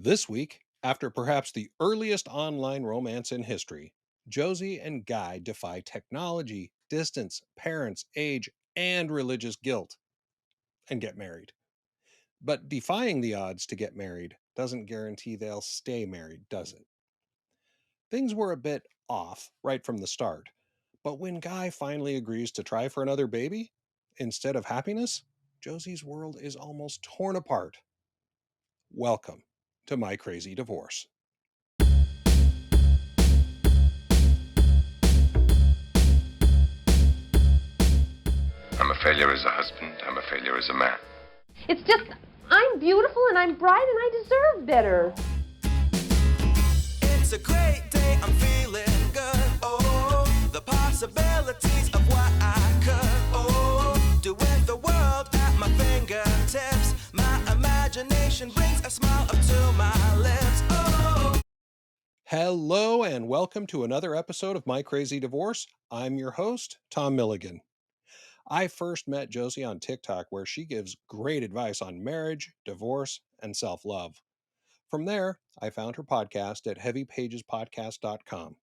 This week, after perhaps the earliest online romance in history, Josie and Guy defy technology, distance, parents, age, and religious guilt and get married. But defying the odds to get married doesn't guarantee they'll stay married, does it? Things were a bit off right from the start, but when Guy finally agrees to try for another baby, instead of happiness, Josie's world is almost torn apart. Welcome to My Crazy Divorce. I'm a failure as a husband. I'm a failure as a man. It's just, I'm beautiful and I'm bright and I deserve better. It's a great day, I'm feeling good. Oh, the possibilities of what I could. Oh, do with the world at my fingertips. My imagination brings a smile up to my lips. Oh. Hello, and welcome to another episode of My Crazy Divorce. I'm your host, Tom Milligan. I first met Josie on TikTok, where she gives great advice on marriage, divorce, and self love. From there, I found her podcast at heavypagespodcast.com.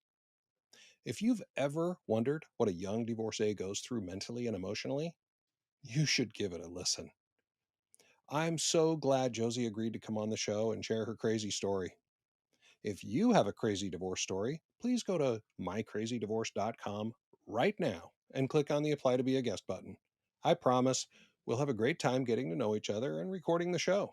If you've ever wondered what a young divorcee goes through mentally and emotionally, you should give it a listen. I'm so glad Josie agreed to come on the show and share her crazy story. If you have a crazy divorce story, please go to mycrazydivorce.com right now and click on the Apply to be a Guest button. I promise we'll have a great time getting to know each other and recording the show.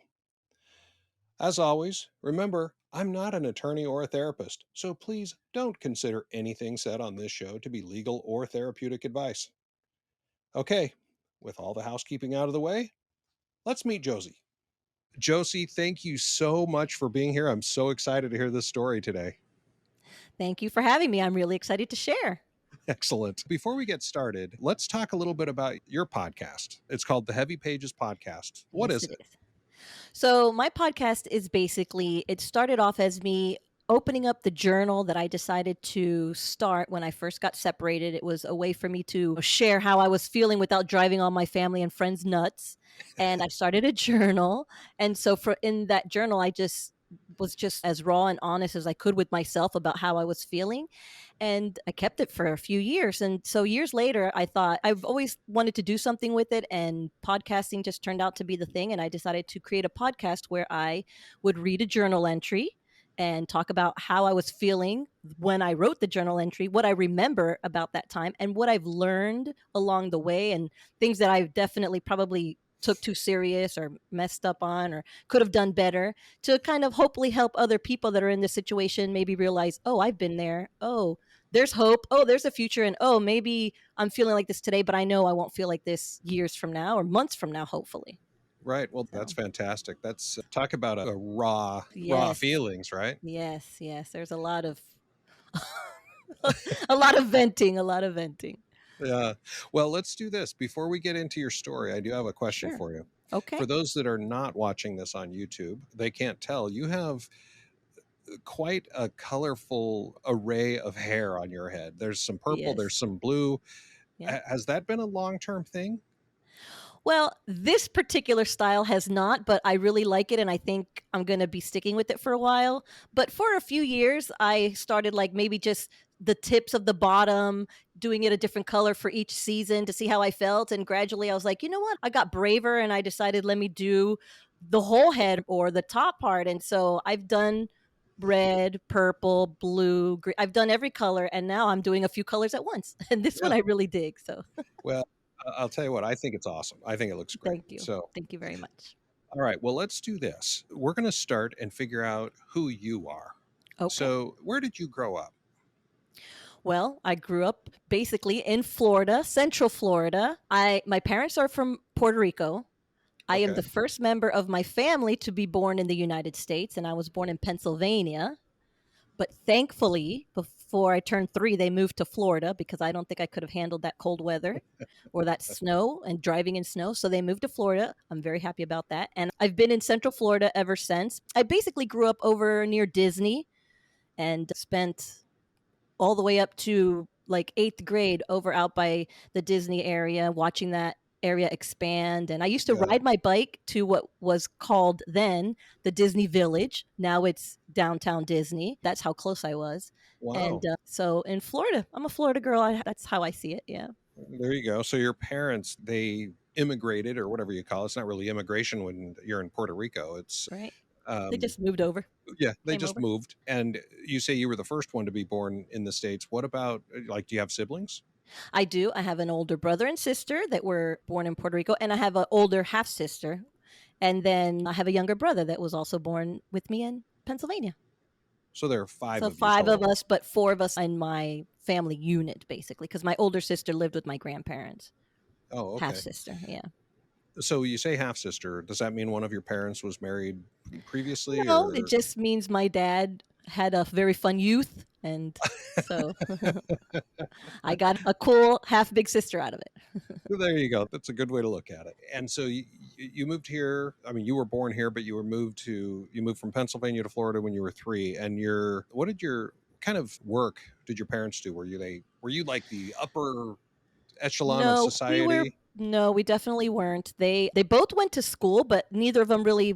As always, remember, I'm not an attorney or a therapist, so please don't consider anything said on this show to be legal or therapeutic advice. Okay, with all the housekeeping out of the way, let's meet Josie. Josie, thank you so much for being here. I'm so excited to hear this story today. Thank you for having me. I'm really excited to share. Excellent. Before we get started, let's talk a little bit about your podcast. It's called the Heavy Pages Podcast. What Yes, is it it? is. So my podcast is basically, it started off as me opening up the journal that I decided to start when I first got separated. It was a way for me to share how I was feeling without driving all my family and friends nuts. And I started a journal. And so for in that journal, I just was just as raw and honest as I could with myself about how I was feeling. And I kept it for a few years. And so years later, I thought I've always wanted to do something with it. And podcasting just turned out to be the thing. And I decided to create a podcast where I would read a journal entry and talk about how I was feeling when I wrote the journal entry, what I remember about that time, and what I've learned along the way, and things that I've definitely probably took too serious or messed up on or could have done better, to kind of hopefully help other people that are in this situation maybe realize, oh, I've been there. Oh, there's hope. Oh, there's a future. And oh, maybe I'm feeling like this today, but I know I won't feel like this years from now or months from now, hopefully. Right. Well, that's So, fantastic. That's talk about a raw yes, feelings, right? yes. There's a lot of, a lot of venting, a lot of venting. Yeah. Well, let's do this. Before we get into your story, I do have a question Sure. for you. Okay. For those that are not watching this on YouTube, they can't tell. You have quite a colorful array of hair on your head. There's some purple, there's Yes. some blue. Yeah. Has that been a long-term thing? Well, this particular style has not, but I really like it. And I think I'm going to be sticking with it for a while. But for a few years, I started like maybe just the tips of the bottom, doing it a different color for each season to see how I felt. And gradually I was like, you know what? I got braver and I decided, let me do the whole head or the top part. And so I've done red, purple, blue, green. I've done every color. And now I'm doing a few colors at once. And this Yeah. one I really dig. So Well, I'll tell you what, I think it's awesome. I think it looks great. thank you. So, Thank you very much. all right, well, let's do this. We're going to start and figure out who you are. Okay. So, where did you grow up? Well, I grew up basically in Florida, Central Florida. My parents are from Puerto Rico. I am Okay. the first member of my family to be born in the United States, and I was born in Pennsylvania. But thankfully, before I turned 3, they moved to Florida because I don't think I could have handled that cold weather or that snow and driving in snow. So they moved to Florida. I'm very happy about that. And I've been in Central Florida ever since. I basically grew up over near Disney and spent all the way up to like 8th grade over out by the Disney area, watching that area expand. And I used to Got it. ride my bike to what was called then the Disney Village. Now it's downtown Disney. That's how close I was. And Wow. so in Florida, I'm a Florida girl. That's how I see it. Yeah. There you go. So your parents, they immigrated or whatever you call it. It's not really immigration when you're in Puerto Rico. It's Right. They um just moved over, yeah, they came just over. moved. And you say you were the first one to be born in the States. What about like do you have siblings? I do. I have an older brother and sister that were born in Puerto Rico, and I have an older half sister. And then I have a younger brother that was also born with me in Pennsylvania. So there are 5 So of you 5 of total. us, but 4 of us in my family unit, basically, because my older sister lived with my grandparents. Oh, Half okay. sister, yeah. So you say half sister. Does that mean one of your parents was married previously No, it or just means my dad had a very fun youth, and so I got a cool half big sister out of it. there you go. That's a good way to look at it. And so you moved here. I mean, you were born here, but you moved from Pennsylvania to Florida when you were 3. And what did your kind of work did your parents do? Were you like the upper echelon of No, we were society? no, we definitely weren't. They both went to school, but neither of them really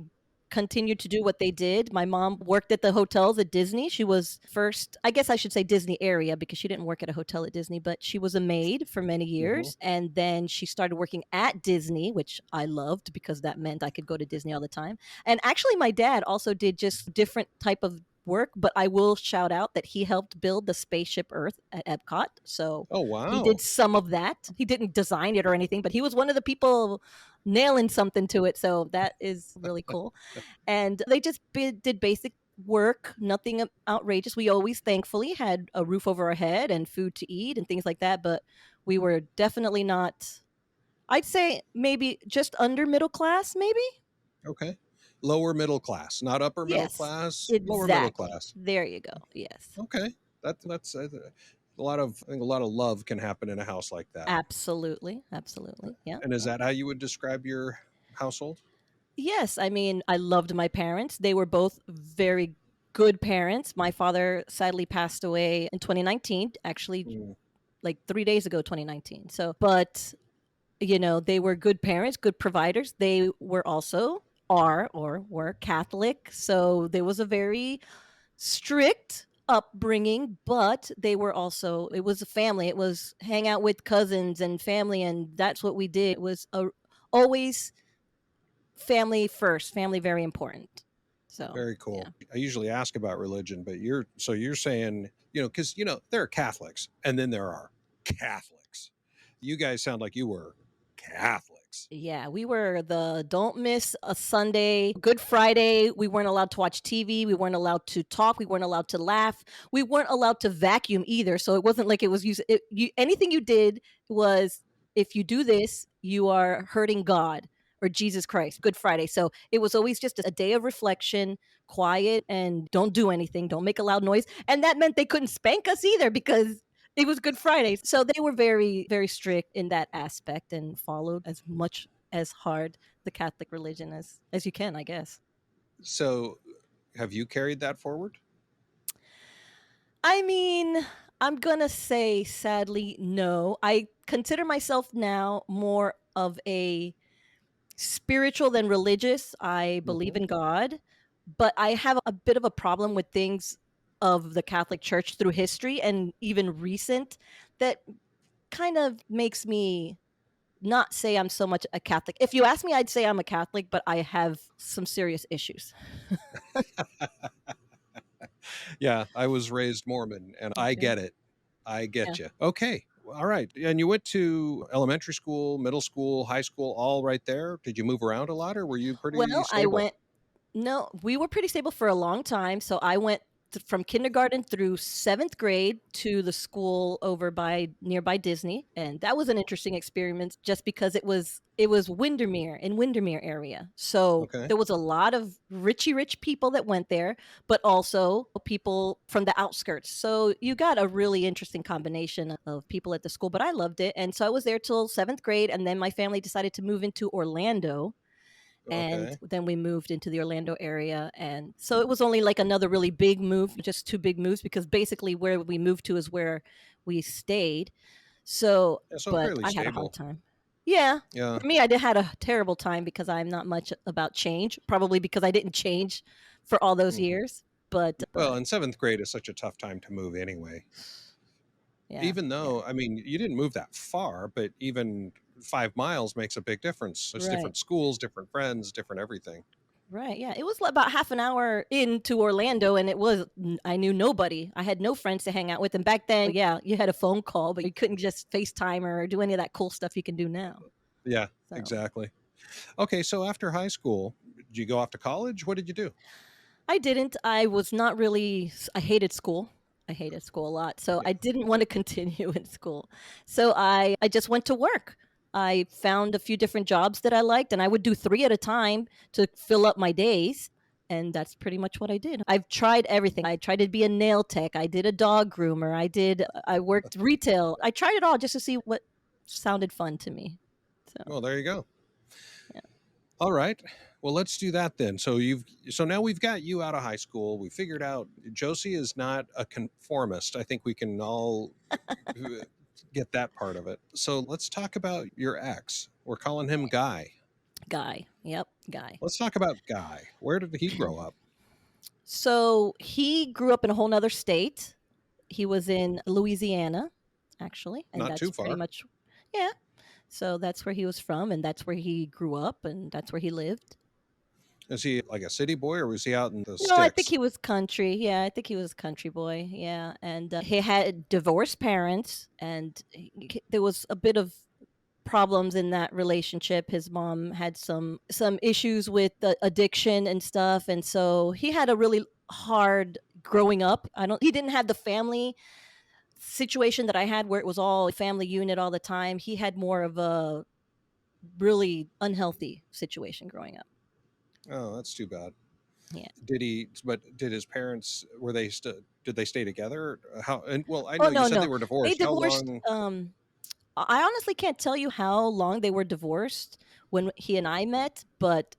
continued to do what they did. My mom worked at the hotels at Disney. She was first, I guess I should say Disney area because she didn't work at a hotel at Disney, but she was a maid for many Hmm. years. And then she started working at Disney, which I loved because that meant I could go to Disney all the time. And actually my dad also did just different type of work, but I will shout out that he helped build the spaceship Earth at Epcot. So Oh, he did wow. some of that. He didn't design it or anything, but he was one of the people nailing something to it. So that is really cool. And they just did basic work, nothing outrageous. We always thankfully had a roof over our head and food to eat and things like that, but we were definitely not, I'd say maybe just under middle class, maybe. Okay. Lower middle class, not upper middle Yes, class, lower middle exactly. class. There you go. Yes, Okay. That's a lot of I think a lot of love can happen in a house like that. absolutely. Absolutely. Yeah. And is that how you would describe your household? Yes, I mean, I loved my parents. They were both very good parents. My father sadly passed away in 2019, actually Mm, like 3 days ago 2019. So, but they were good parents, good providers. They were also are or were Catholic. So there was a very strict upbringing, but they were also it was a family. It was hang out with cousins and family, and that's what we did. It was always family first, family very important. So, very yeah. cool. I usually ask about religion, but you're saying, because there are Catholics and then there are Catholics. You guys sound like you were Catholics. Yeah, we were the don't miss a Sunday, Good Friday. We weren't allowed to watch TV. We weren't allowed to talk. We weren't allowed to laugh. We weren't allowed to vacuum either. So it wasn't like it was anything you did was if you do this, you are hurting God or Jesus Christ. Good Friday. So it was always just a day of reflection, quiet, and don't do anything. Don't make a loud noise. And that meant they couldn't spank us either because it was Good Friday. So they were very, very strict in that aspect and followed as much as hard the Catholic religion as you can, I guess. So have you carried that forward? I mean, I'm gonna say sadly no. I consider myself now more of a spiritual than religious. I believe Hmm. in God, but I have a bit of a problem with things of the Catholic Church through history and even recent that kind of makes me not say I'm so much a Catholic. If you ask me, I'd say I'm a Catholic, but I have some serious issues. Yeah, I was raised Mormon and I Okay. get it. I Yeah. get you. Okay. All right. And you went to elementary school, middle school, high school, all right there. Did you move around a lot or were you pretty Well, I stable? went No, we were pretty stable for a long time. So I went from kindergarten through 7th grade to the school over by nearby Disney, and that was an interesting experience just because it was Windermere in Windermere area. So Okay. there was a lot of rich people that went there, but also people from the outskirts. So you got a really interesting combination of people at the school. But I loved it, and so I was there till 7th grade, and then my family decided to move into Orlando, and Okay. then we moved into the Orlando area. And so it was only like another really big move, just 2 big moves, because basically where we moved to is where we stayed. So, Yeah, so but fairly I had a hard stable. time. Yeah. Yeah. For me, had a terrible time because I'm not much about change. Probably because I didn't change for all those Mhm. years. But Well, and 7th grade is such a tough time to move anyway. yeah, Even yeah, though, I mean, you didn't move that far, but even 5 miles makes a big difference. It's right. different schools, different friends, different everything. Right. Yeah. It was about half an hour into Orlando and I knew nobody. I had no friends to hang out with. And back then, yeah, you had a phone call, but you couldn't just FaceTime or do any of that cool stuff you can do now. Yeah, So exactly. Okay, so after high school, did you go off to college? What did you do? I didn't. I was not really, I hated school. I hated school a lot. So Yeah. I didn't want to continue in school. So I just went to work. I found a few different jobs that I liked, and I would do three at a time to fill up my days. And that's pretty much what I did. I've tried everything. I tried to be a nail tech. I did a dog groomer. I worked retail. I tried it all just to see what sounded fun to me. So, Well, there you go. yeah. All right. Well, let's do that then. So now we've got you out of high school. We figured out Josie is not a conformist. I think we can all get that part of it. So let's talk about your ex. We're calling him Guy. Guy. Yep. Guy. Let's talk about Guy. Where did he grow up? So he grew up in a whole nother state. He was in Louisiana, actually, and Not that's too pretty far. much, yeah. So that's where he was from, and that's where he grew up, and that's where he lived. Is he like a city boy or was he out in the No, I think sticks? he was country. Yeah, I think he was a country boy. Yeah, and he had divorced parents, and there was a bit of problems in that relationship. His mom had some issues with addiction and stuff, and so he had a really hard growing up. He didn't have the family situation that I had where it was all family unit all the time. He had more of a really unhealthy situation growing up. Oh, that's too bad. Yeah. Did his parents, did they stay together? How, and well, I Oh know you no, said no. they were They divorced. How divorced. long? I honestly can't tell you how long they were divorced when he and I met, but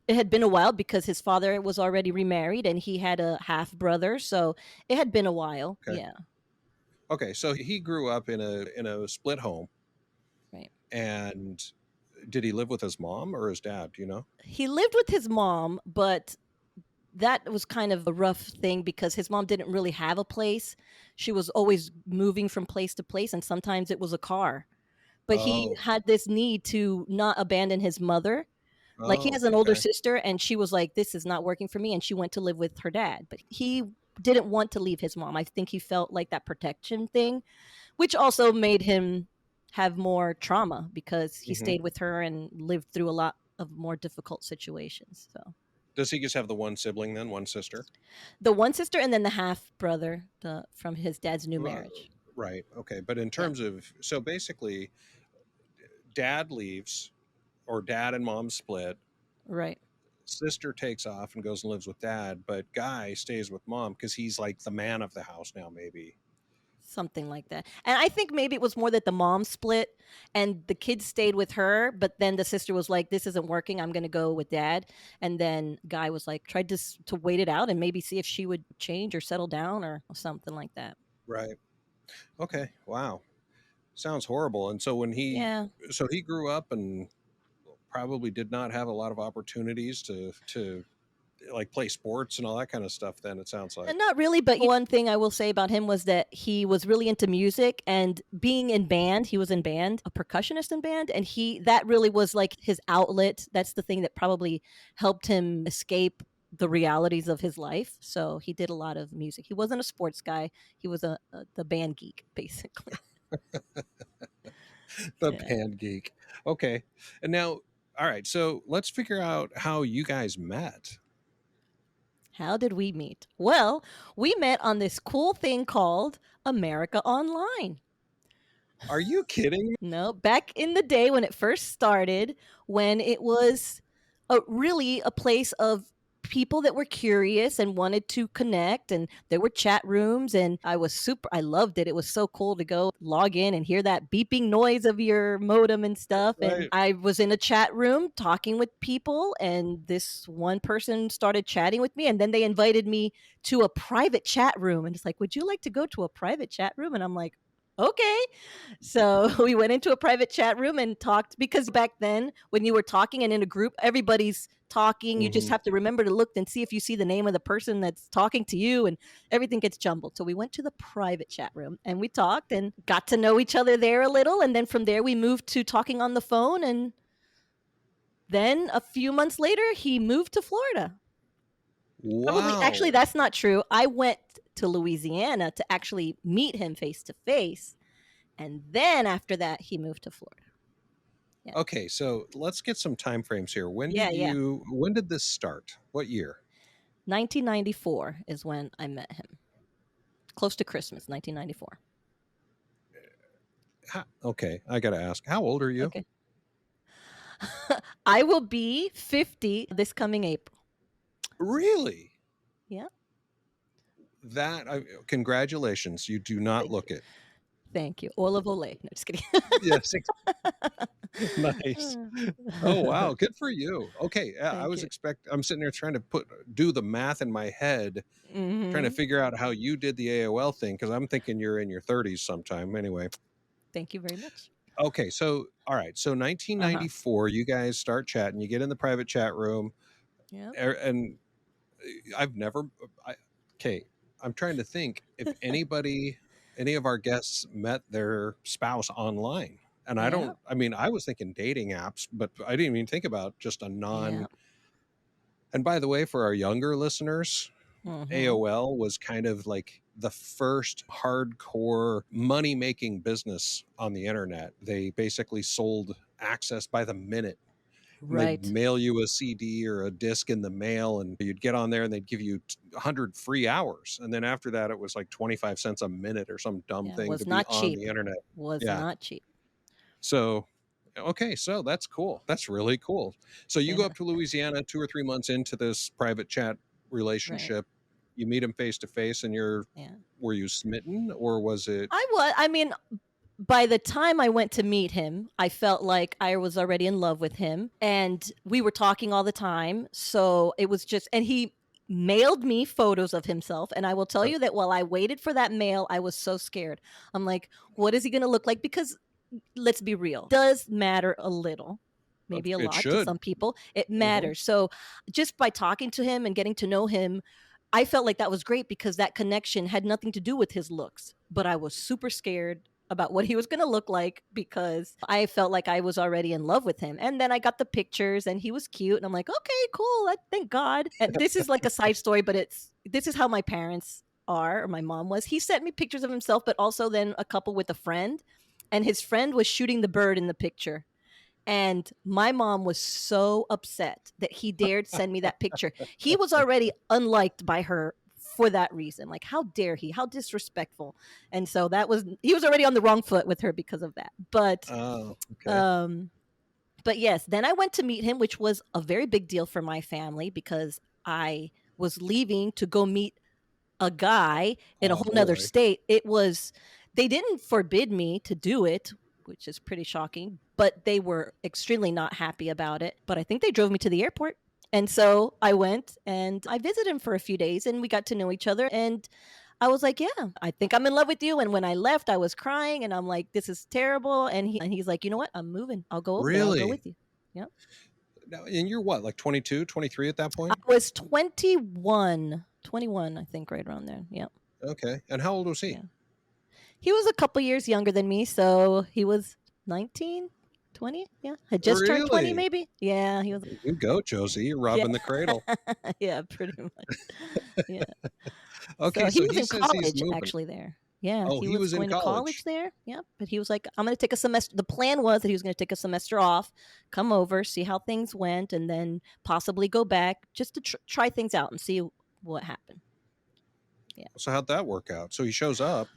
it had been a while because his father was already remarried and he had a half brother, so it had been a while. Okay. Yeah. Okay. So he grew up in a split home. Right. And did he live with his mom or his dad? Do you know? He lived with his mom, but that was kind of a rough thing because his mom didn't really have a place. She was always moving from place to place, and sometimes it was a car. But he Oh, had this need to not abandon his mother. Like he oh, has an older okay. sister, and she was like, "This is not working for me," and she went to live with her dad. But he didn't want to leave his mom. I think he felt like that protection thing, which also made him have more trauma because he Hmm. stayed with her and lived through a lot of more difficult situations. So Does he just have the one sibling then, one sister? the one sister and then the half brother from his dad's new Uh, marriage. right. Okay. But in Yeah, terms of, so basically, dad leaves, or dad and mom split. right. Sister takes off and goes and lives with dad, but Guy stays with mom because he's like the man of the house now, maybe. Something like that. And I think maybe it was more that the mom split and the kids stayed with her, but then the sister was like, "This isn't working. I'm going to go with dad." And then Guy was like, tried to wait it out and maybe see if she would change or settle down or something like that. Right. Okay. Wow. Sounds horrible. And so Yeah. so he grew up and probably did not have a lot of opportunities to like play sports and all that kind of stuff. Then it sounds like. Not really, but one thing I will say about him was that he was really into music and being in band. He was in band, a percussionist in band, and that really was like his outlet. That's the thing that probably helped him escape the realities of his life. So he did a lot of music. He wasn't a sports guy. He was the band geek, basically. The Yeah. band geek. Okay. And now, all right. So let's figure out how you guys met. How did we meet? Well, we met on this cool thing called America Online. Are you kidding me? No, back in the day when it first started, when it was really a place of people that were curious and wanted to connect, and there were chat rooms, and I loved it. It was so cool to go log in and hear that beeping noise of your modem and stuff. And Right. I was in a chat room talking with people, and this one person started chatting with me, and then they invited me to a private chat room, and it's like, "Would you like to go to a private chat room?" And I'm like, Okay. So we went into a private chat room and talked, because back then when you were talking and in a group, everybody's talking. You just Mhm. have to remember to look and see if you see the name of the person that's talking to you, and everything gets jumbled. So we went to the private chat room and we talked and got to know each other there a little. And then from there, we moved to talking on the phone. And then a few months later, he moved to Florida. Probably, actually, Wow. that's not true. I went to Louisiana to actually meet him face to face. And then after that, he moved to Florida. Yeah. Okay, so let's get some time frames here. Yeah. When did this start? What year? 1994 is when I met him. Close to Christmas, 1994. Okay, I got to ask. How old are you? Okay. I will be 50 this coming April. Really? Yeah. Congratulations. You do not Thank look you. it. Thank you. Ola vole. No, just kidding. Yes. Nice. Oh wow, good for you. Okay, yeah, Thank you. I'm sitting there trying to do the math in my head, trying to Hmm. figure out how you did the AOL thing because I'm thinking you're in your 30s sometime. Anyway. Thank you very much. Okay, so all right, so Uh-huh. 1994, you guys start chatting. You get in the private chat room, Yeah. and I've never. I, okay, I'm trying to think if any of our guests met their spouse online. And I Yeah. don't, I mean, I was thinking dating apps, but I didn't even think about just a Yeah. and by the way, for our younger listeners, Hmm. AOL was kind of like the first hardcore money making business on the internet. They basically sold access by the minute, and they'd Right. mail you a CD or a disc in the mail, and you'd get on there and they'd give you 100 free hours. And then after that, it was like 25 cents a minute or some dumb Yeah. thing to Was be not on the cheap. internet. Was Yeah. not cheap. So, okay. So that's cool. That's really cool. So you go Yeah. up to Louisiana 2 or 3 months into this private chat Right. relationship. You meet him face to face, and Yeah. were you smitten or was it? I mean, by the time I went to meet him, I felt like I was already in love with him, and we were talking all the time. So it was just, and he mailed me photos of himself. And I will tell Uh, you that while I waited for that mail, I was so scared. I'm like, what is he going to look like? Because let's be real, it does matter a little, maybe a it lot to should. some people. It Mhm. matters. So just by talking to him and getting to know him, I felt like that was great because that connection had nothing to do with his looks, but I was super scared about what he was going to look like because I felt like I was already in love with him. And then I got the pictures and he was cute and I'm like, "Okay, cool. Thank God." And this is like a side story, but this is how my parents are, or my mom was. He sent me pictures of himself, but also then a couple with a friend, and his friend was shooting the bird in the picture. And my mom was so upset that he dared send me that picture. He was already unliked by her for that reason. Like, how dare he? How disrespectful. And so he was already on the wrong foot with her because of that. Oh, okay. Um, but yes, then I went to meet him, which was a very big deal for my family because I was leaving to go meet a guy in a Oh whole nother boy. state. They didn't forbid me to do it, which is pretty shocking, but they were extremely not happy about it. But I think they drove me to the airport. And so I went and I visited him for a few days and we got to know each other. And I was like, yeah, I think I'm in love with you. And when I left, I was crying and I'm like, this is terrible. And he's like, you know what? I'm moving. I'll go over there. I'll go Really? with you. Yep. Now, and you're what, like 22, 23 at that I point? was 21, I think, right around there. Yep. Okay. And how old was he? Yeah. He was a couple years younger than me, so he was 19, 20. Yeah, had just turned 20, Really? maybe. Yeah, he was. You go, Josie. You're Yeah, robbing the cradle. yeah, pretty much. Yeah. So Okay, he so was he in says he's college moving. actually there. Yeah, Oh, he he was was in going to college college. there. Yeah, but he was like, I'm going to take a semester. The plan was that he was going to take a semester off, come over, see how things went, and then possibly go back just to try things out and see what happened. Yeah. So how'd that work out? So he shows up.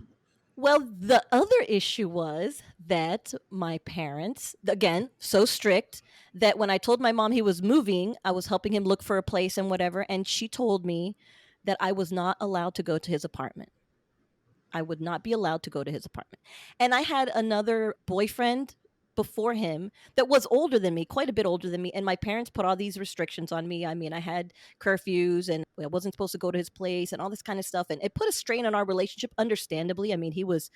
Well, the other issue was that my parents, again, so strict that when I told my mom he was moving, I was helping him look for a place and whatever. And she told me that I was not allowed to go to his apartment. I would not be allowed to go to his apartment. And I had another boyfriend before him that was older than me, quite a bit older than me. And my parents put all these restrictions on me. I mean, I had curfews and I wasn't supposed to go to his place and all this kind of stuff. And it put a strain on our relationship, understandably. I mean, he was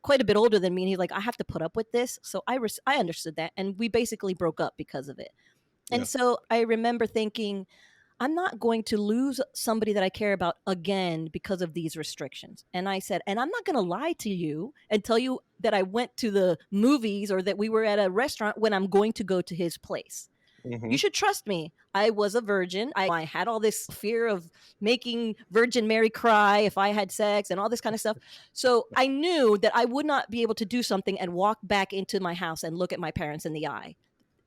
quite a bit older than me. And he's like, I have to put up with this. So I understood that. And we basically broke up because of it. Yeah. And so I remember thinking, I'm not going to lose somebody that I care about again because of these restrictions. And I said, and I'm not going to lie to you and tell you that I went to the movies or that we were at a restaurant when I'm going to go to his place. Hmm. You should trust me. I was a virgin. I had all this fear of making Virgin Mary cry if I had sex and all this kind of stuff. So I knew that I would not be able to do something and walk back into my house and look at my parents in the eye.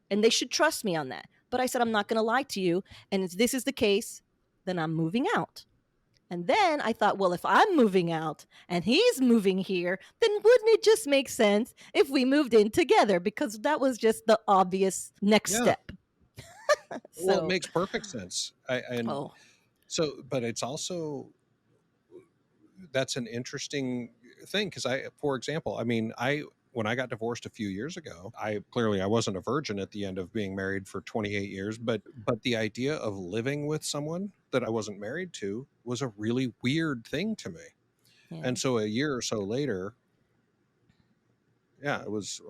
And they should trust me on that. But I said, I'm not going to lie to you. And if this is the case, then I'm moving out. And then I thought, well, if I'm moving out and he's moving here, then wouldn't it just make sense if we moved in together? Because that was just the obvious next Yeah. step. Well, it So, makes perfect sense. oh, But it's also, that's an interesting thing because for example, I mean, when I got divorced a few years ago, I wasn't a virgin at the end of being married for 28 years, but the idea of living with someone that I wasn't married to was a really weird thing to me. yeah, And so a year or so later, yeah, it was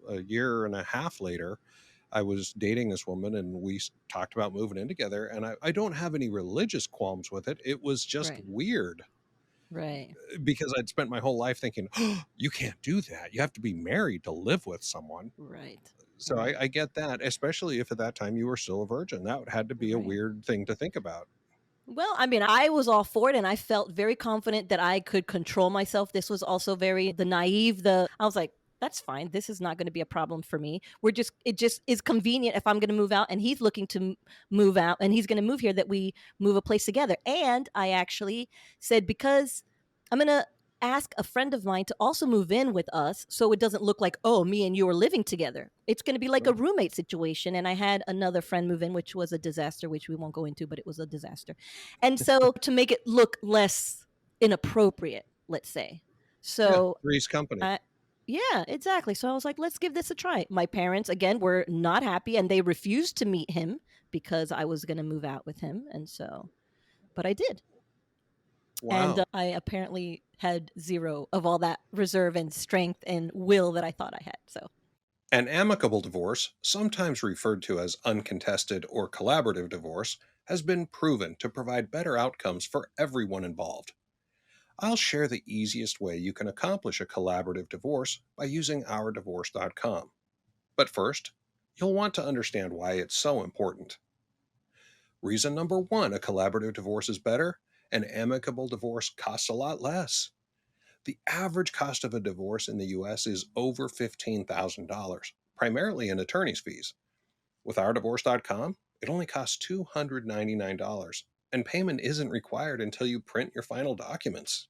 a year and a half later, I was dating this woman and we talked about moving in together. And I don't have any religious qualms with it. It was just right, weird right, because I'd spent my whole life thinking, oh, you can't do that. You have to be married to live with someone. right, So right, I get that, especially if at that time you were still a virgin. That had to be a right. weird thing to think about. Well, I mean, I was all for it and I felt very confident that I could control myself. This was also very the naive, I was like, that's fine. This is not going to be a problem for me. It just is convenient if I'm going to move out and he's looking to move out and he's going to move here that we move a place together. And I actually said, because I'm going to ask a friend of mine to also move in with us so it doesn't look like, oh, me and you are living together. It's going to be like a Right. roommate situation. And I had another friend move in, which was a disaster, which we won't go into, but it was a disaster. And so to make it look less inappropriate, let's say. Yeah. So Three's company. yeah, exactly. So I was like, let's give this a try. My parents, again, were not happy and they refused to meet him because I was going to move out with him. And so, but I did. And Wow. I apparently had zero of all that reserve and strength and will that I thought I had. So, An amicable divorce, sometimes referred to as uncontested or collaborative divorce, has been proven to provide better outcomes for everyone involved. I'll share the easiest way you can accomplish a collaborative divorce by using ourdivorce.com. But first, you'll want to understand why it's so important. Reason number one a collaborative divorce is better: an amicable divorce costs a lot less. The average cost of a divorce in the US is over $15,000, primarily in attorney's fees. With ourdivorce.com, it only costs $299, and payment isn't required until you print your final documents.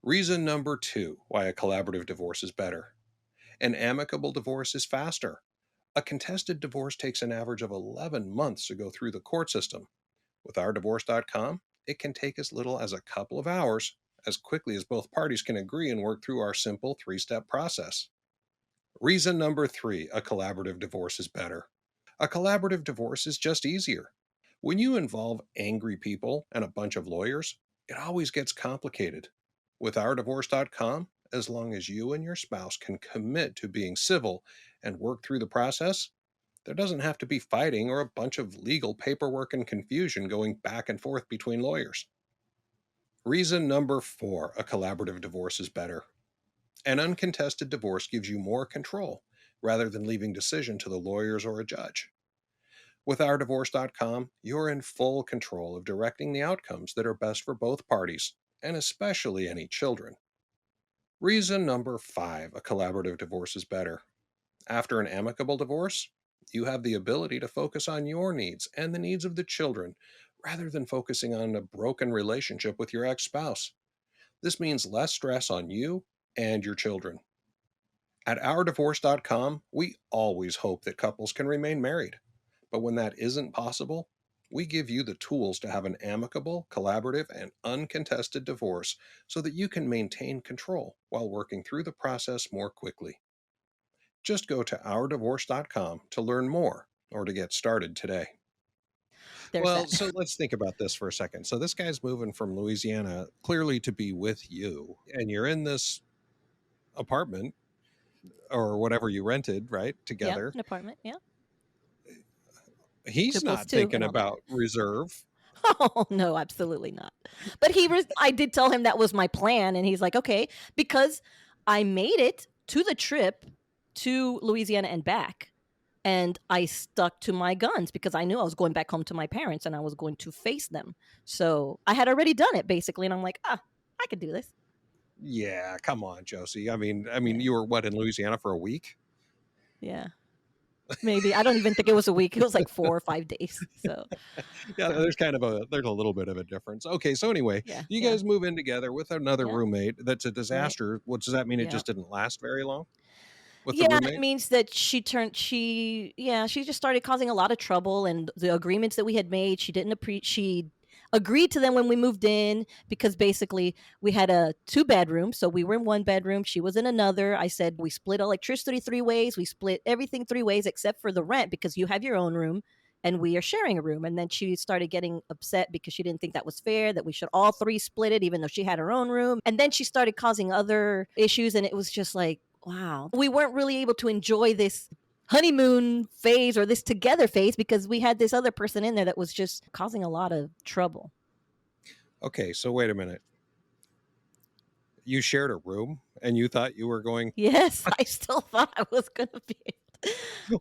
Reason number two why a collaborative divorce is better: an amicable divorce is faster. A contested divorce takes an average of 11 months to go through the court system. With ourdivorce.com, it can take as little as a couple of hours, as quickly as both parties can agree and work through our simple 3-step process. Reason number three a collaborative divorce is better: a collaborative divorce is just easier. When you involve angry people and a bunch of lawyers, it always gets complicated. With ourdivorce.com, as long as you and your spouse can commit to being civil and work through the process, there doesn't have to be fighting or a bunch of legal paperwork and confusion going back and forth between lawyers. Reason number four a collaborative divorce is better: an uncontested divorce gives you more control rather than leaving decision to the lawyers or a judge. With ourdivorce.com, you're in full control of directing the outcomes that are best for both parties, and especially any children. Reason number five a collaborative divorce is better: after an amicable divorce, you have the ability to focus on your needs and the needs of the children rather than focusing on a broken relationship with your ex spouse. This means less stress on you and your children. At ourdivorce.com, we always hope that couples can remain married. But when that isn't possible, we give you the tools to have an amicable, collaborative, and uncontested divorce so that you can maintain control while working through the process more quickly. Just go to ourdivorce.com to learn more or to get started today. There's Well, that. so let's think about this for a second. So this guy's moving from Louisiana clearly to be with you, and you're in this apartment or whatever you rented, right? Yeah, Together. an apartment. Yeah. He's 2 plus not 2 thinking and all that. about reserve. Oh, no, absolutely not. But I did tell him that was my plan. And he's like, okay, because I made it to the trip to Louisiana and back. And I stuck to my guns because I knew I was going back home to my parents and I was going to face them. So I had already done it basically. And I'm like, I could do this. Yeah, come on, Josie. Yeah. You were what, in Louisiana for a week? Yeah. Maybe. I don't even think it was a week. It was like 4 or 5 days. So Yeah, there's a little bit of a difference. Okay, so anyway, yeah. you Yeah. guys move in together with another Yeah. roommate. That's a Right. disaster. What does that mean? It Yeah. just didn't last very long with the Yeah, it roommate? means that she just started causing a lot of trouble, and the agreements that we had made, she agreed to them when we moved in because basically we had a 2 bedroom, so we were in 1 bedroom, she was in another. I said we split electricity 3 ways, we split everything 3 ways except for the rent because you have your own room and we are sharing a room. And then she started getting upset because she didn't think that was fair, that we should all 3 split it even though she had her own room. And then she started causing other issues, and it was just like, wow, we weren't really able to enjoy this honeymoon phase or this together phase because we had this other person in there that was just causing a lot of trouble. Okay, so wait a minute. You shared a room and you thought you were going. Yes, I still thought I was going to be.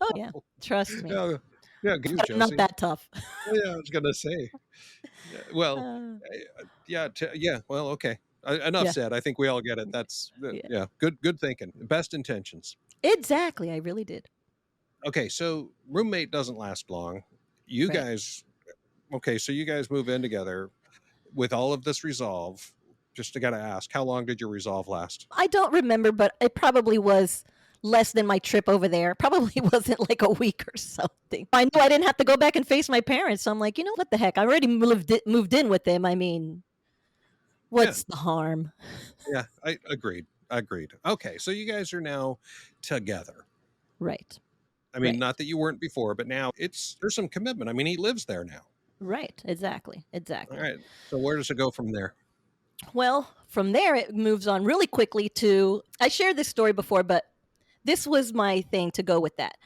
Oh, yeah. Trust me. Yeah, yeah, you, But I'm not Josie. that tough. Yeah, I was gonna say. Well, well, okay. Enough Yeah. said. I think we all get it. That's Yeah. Good thinking. Best intentions. Exactly. I really did. Okay, so roommate doesn't last long. You Right. guys, okay, so you guys move in together with all of this resolve. Just gotta ask, how long did your resolve last? I don't remember, but it probably was less than my trip over there. Probably wasn't like a week or something. I knew I didn't have to go back and face my parents. So I'm like, what the heck? I already moved in with them. I mean, what's the harm? Yeah, I agreed. Okay, so you guys are now together. Right. I mean, Right. not that you weren't before, but now there's some commitment. I mean, he lives there now. Right. Exactly. All right. So where does it go from there? Well, from there, it moves on really quickly to, I shared this story before, but this was my thing to go with that.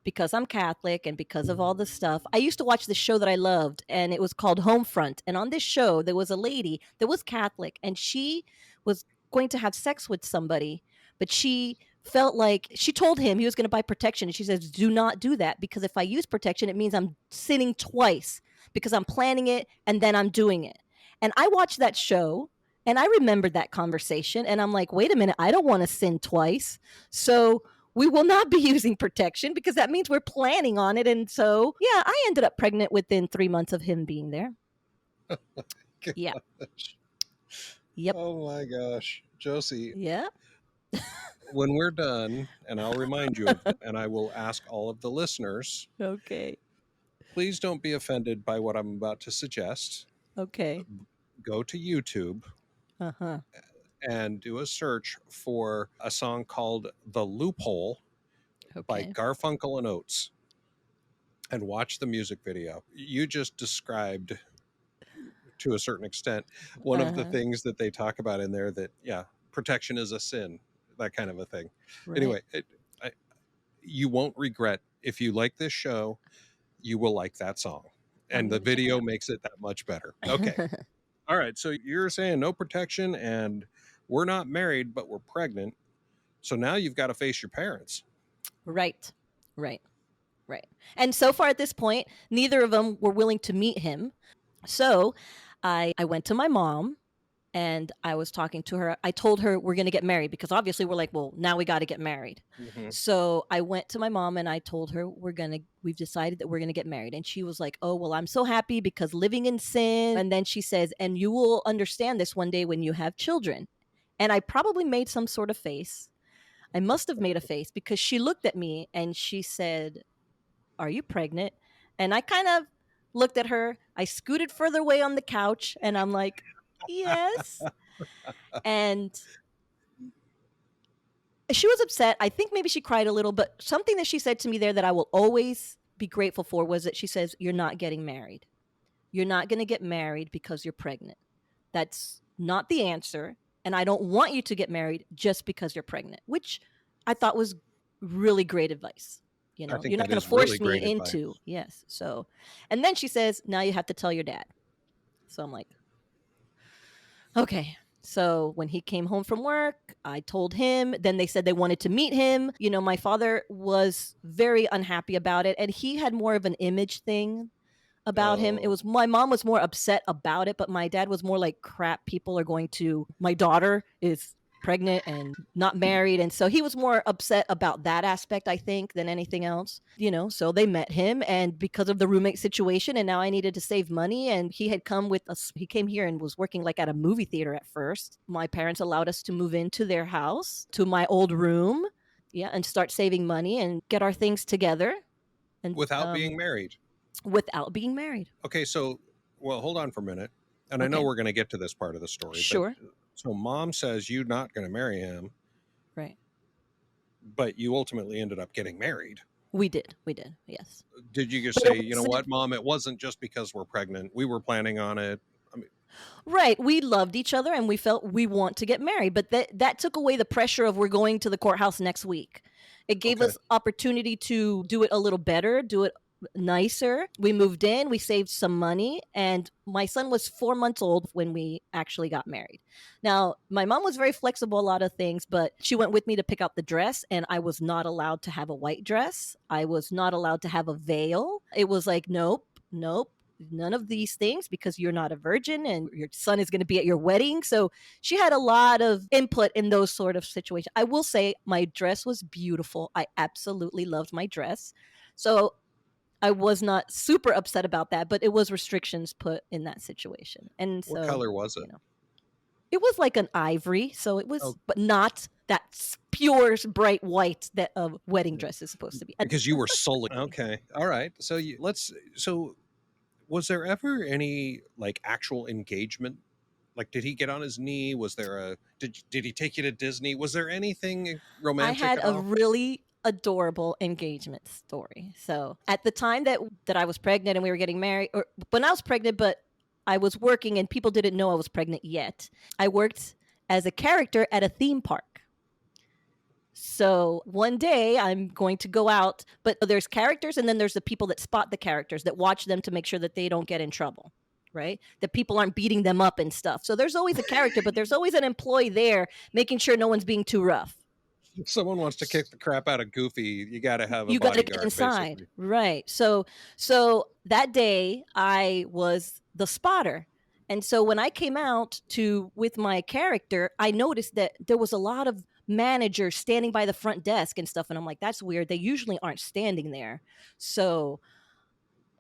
Because I'm Catholic and because of all the stuff, I used to watch this show that I loved, and it was called Homefront. And on this show, there was a lady that was Catholic, and she was going to have sex with somebody, but she felt like she told him he was going to buy protection. And she says, do not do that, because if I use protection, it means I'm sinning twice because I'm planning it and then I'm doing it. And I watched that show and I remembered that conversation. And I'm like, wait a minute, I don't want to sin twice. So we will not be using protection because that means we're planning on it. And so, yeah, I ended up pregnant within 3 months of him being there. Yeah. Yep. Oh my gosh. Josie, Yeah. when we're done, and I'll remind you of it, and I will ask all of the listeners, Okay. please don't be offended by what I'm about to suggest. Okay. Go to YouTube Uh-huh. and do a search for a song called The Loophole by Okay. Garfunkel and Oates and watch the music video. You just described, to a certain extent, one of the Uh-huh. things that they talk about in there, that, yeah, protection is a sin, that kind of a thing. Right. Anyway, you won't regret. If you like this show, you will like that song. And the gonna check it video out. makes it that much better. Okay. All right. So you're saying no protection and we're not married, but we're pregnant. So now you've got to face your parents. Right. Right. Right. And so far at this point, neither of them were willing to meet him. So I went to my mom and I was talking to her. I told her we're going to get married because obviously we're like, well, now we got to get married. Mhm. So I went to my mom and I told her we've decided that we're going to get married. And she was like, oh, well, I'm so happy because living in sin. And then she says, and you will understand this one day when you have children. And I probably made some sort of face. I must have made a face because she looked at me and she said, are you pregnant? And I kind of looked at her. I scooted further away on the couch and I'm like, yes. And She was upset. I think maybe she cried a little, but something that she said to me there that I will always be grateful for was that she says, "You're not getting married. You're not going to get married because you're pregnant. That's not the answer. And I don't want you to get married just because you're pregnant," which I thought was really great advice. I think You're not that going to is really force me great advice. into, yes. So, and then she says, "Now you have to tell your dad." So I'm like, okay. So when he came home from work, I told him. Then they said they wanted to meet him. My father was very unhappy about it, and he had more of an image thing about him. It Oh, was my mom was more upset about it, but my dad was more like, crap, people are going to, my daughter is pregnant and not married. And so he was more upset about that aspect, I think, than anything else. So they met him, and because of the roommate situation, and now I needed to save money, and he had come with us. He came here and was working like at a movie theater at first. My parents allowed us to move into their house, to my old room, yeah, and start saving money and get our things together. And without being married. without being married. Okay, so, well, hold on for a minute. And I know Okay. we're going to get to this part of the story. Sure. But, so mom says you're not going to marry him, Right. but you ultimately ended up getting married. We did. Yes. Did you just But say, you know what, Mom, it wasn't just because we're pregnant. We were planning on it. I mean, Right. We loved each other and we felt we want to get married, but that took away the pressure of we're going to the courthouse next week. It gave Okay. us opportunity to do it a little better, do it nicer. We moved in, we saved some money, and my son was 4 months old when we actually got married. Now, my mom was very flexible a lot of things, but she went with me to pick out the dress, and I was not allowed to have a white dress. I was not allowed to have a veil. It was like, nope, none of these things, because you're not a virgin and your son is going to be at your wedding. So she had a lot of input in those sort of situations. I will say my dress was beautiful. I absolutely loved my dress. So I was not super upset about that, but it was restrictions put in that situation. And so, what color was it? It was like an ivory. So it was, Oh. but not that pure, bright white that a wedding dress is supposed to be. Because you were sullied. Okay. All right. So was there ever any like actual engagement? Like, did he get on his knee? Was there did he take you to Disney? Was there anything romantic I had at a all? really adorable engagement story. So at the time that I was pregnant and we were getting married, or when I was pregnant, but I was working and people didn't know I was pregnant yet. I worked as a character at a theme park. So one day I'm going to go out, but there's characters and then there's the people that spot the characters, that watch them to make sure that they don't get in trouble, right? That people aren't beating them up and stuff. So there's always a character, but there's always an employee there making sure no one's being too rough. If someone wants to kick the crap out of Goofy, you got to have a You got to bodyguard. get inside, basically. right? So that day I was the spotter. And so when I came out with my character, I noticed that there was a lot of managers standing by the front desk and stuff. And I'm like, that's weird. They usually aren't standing there. So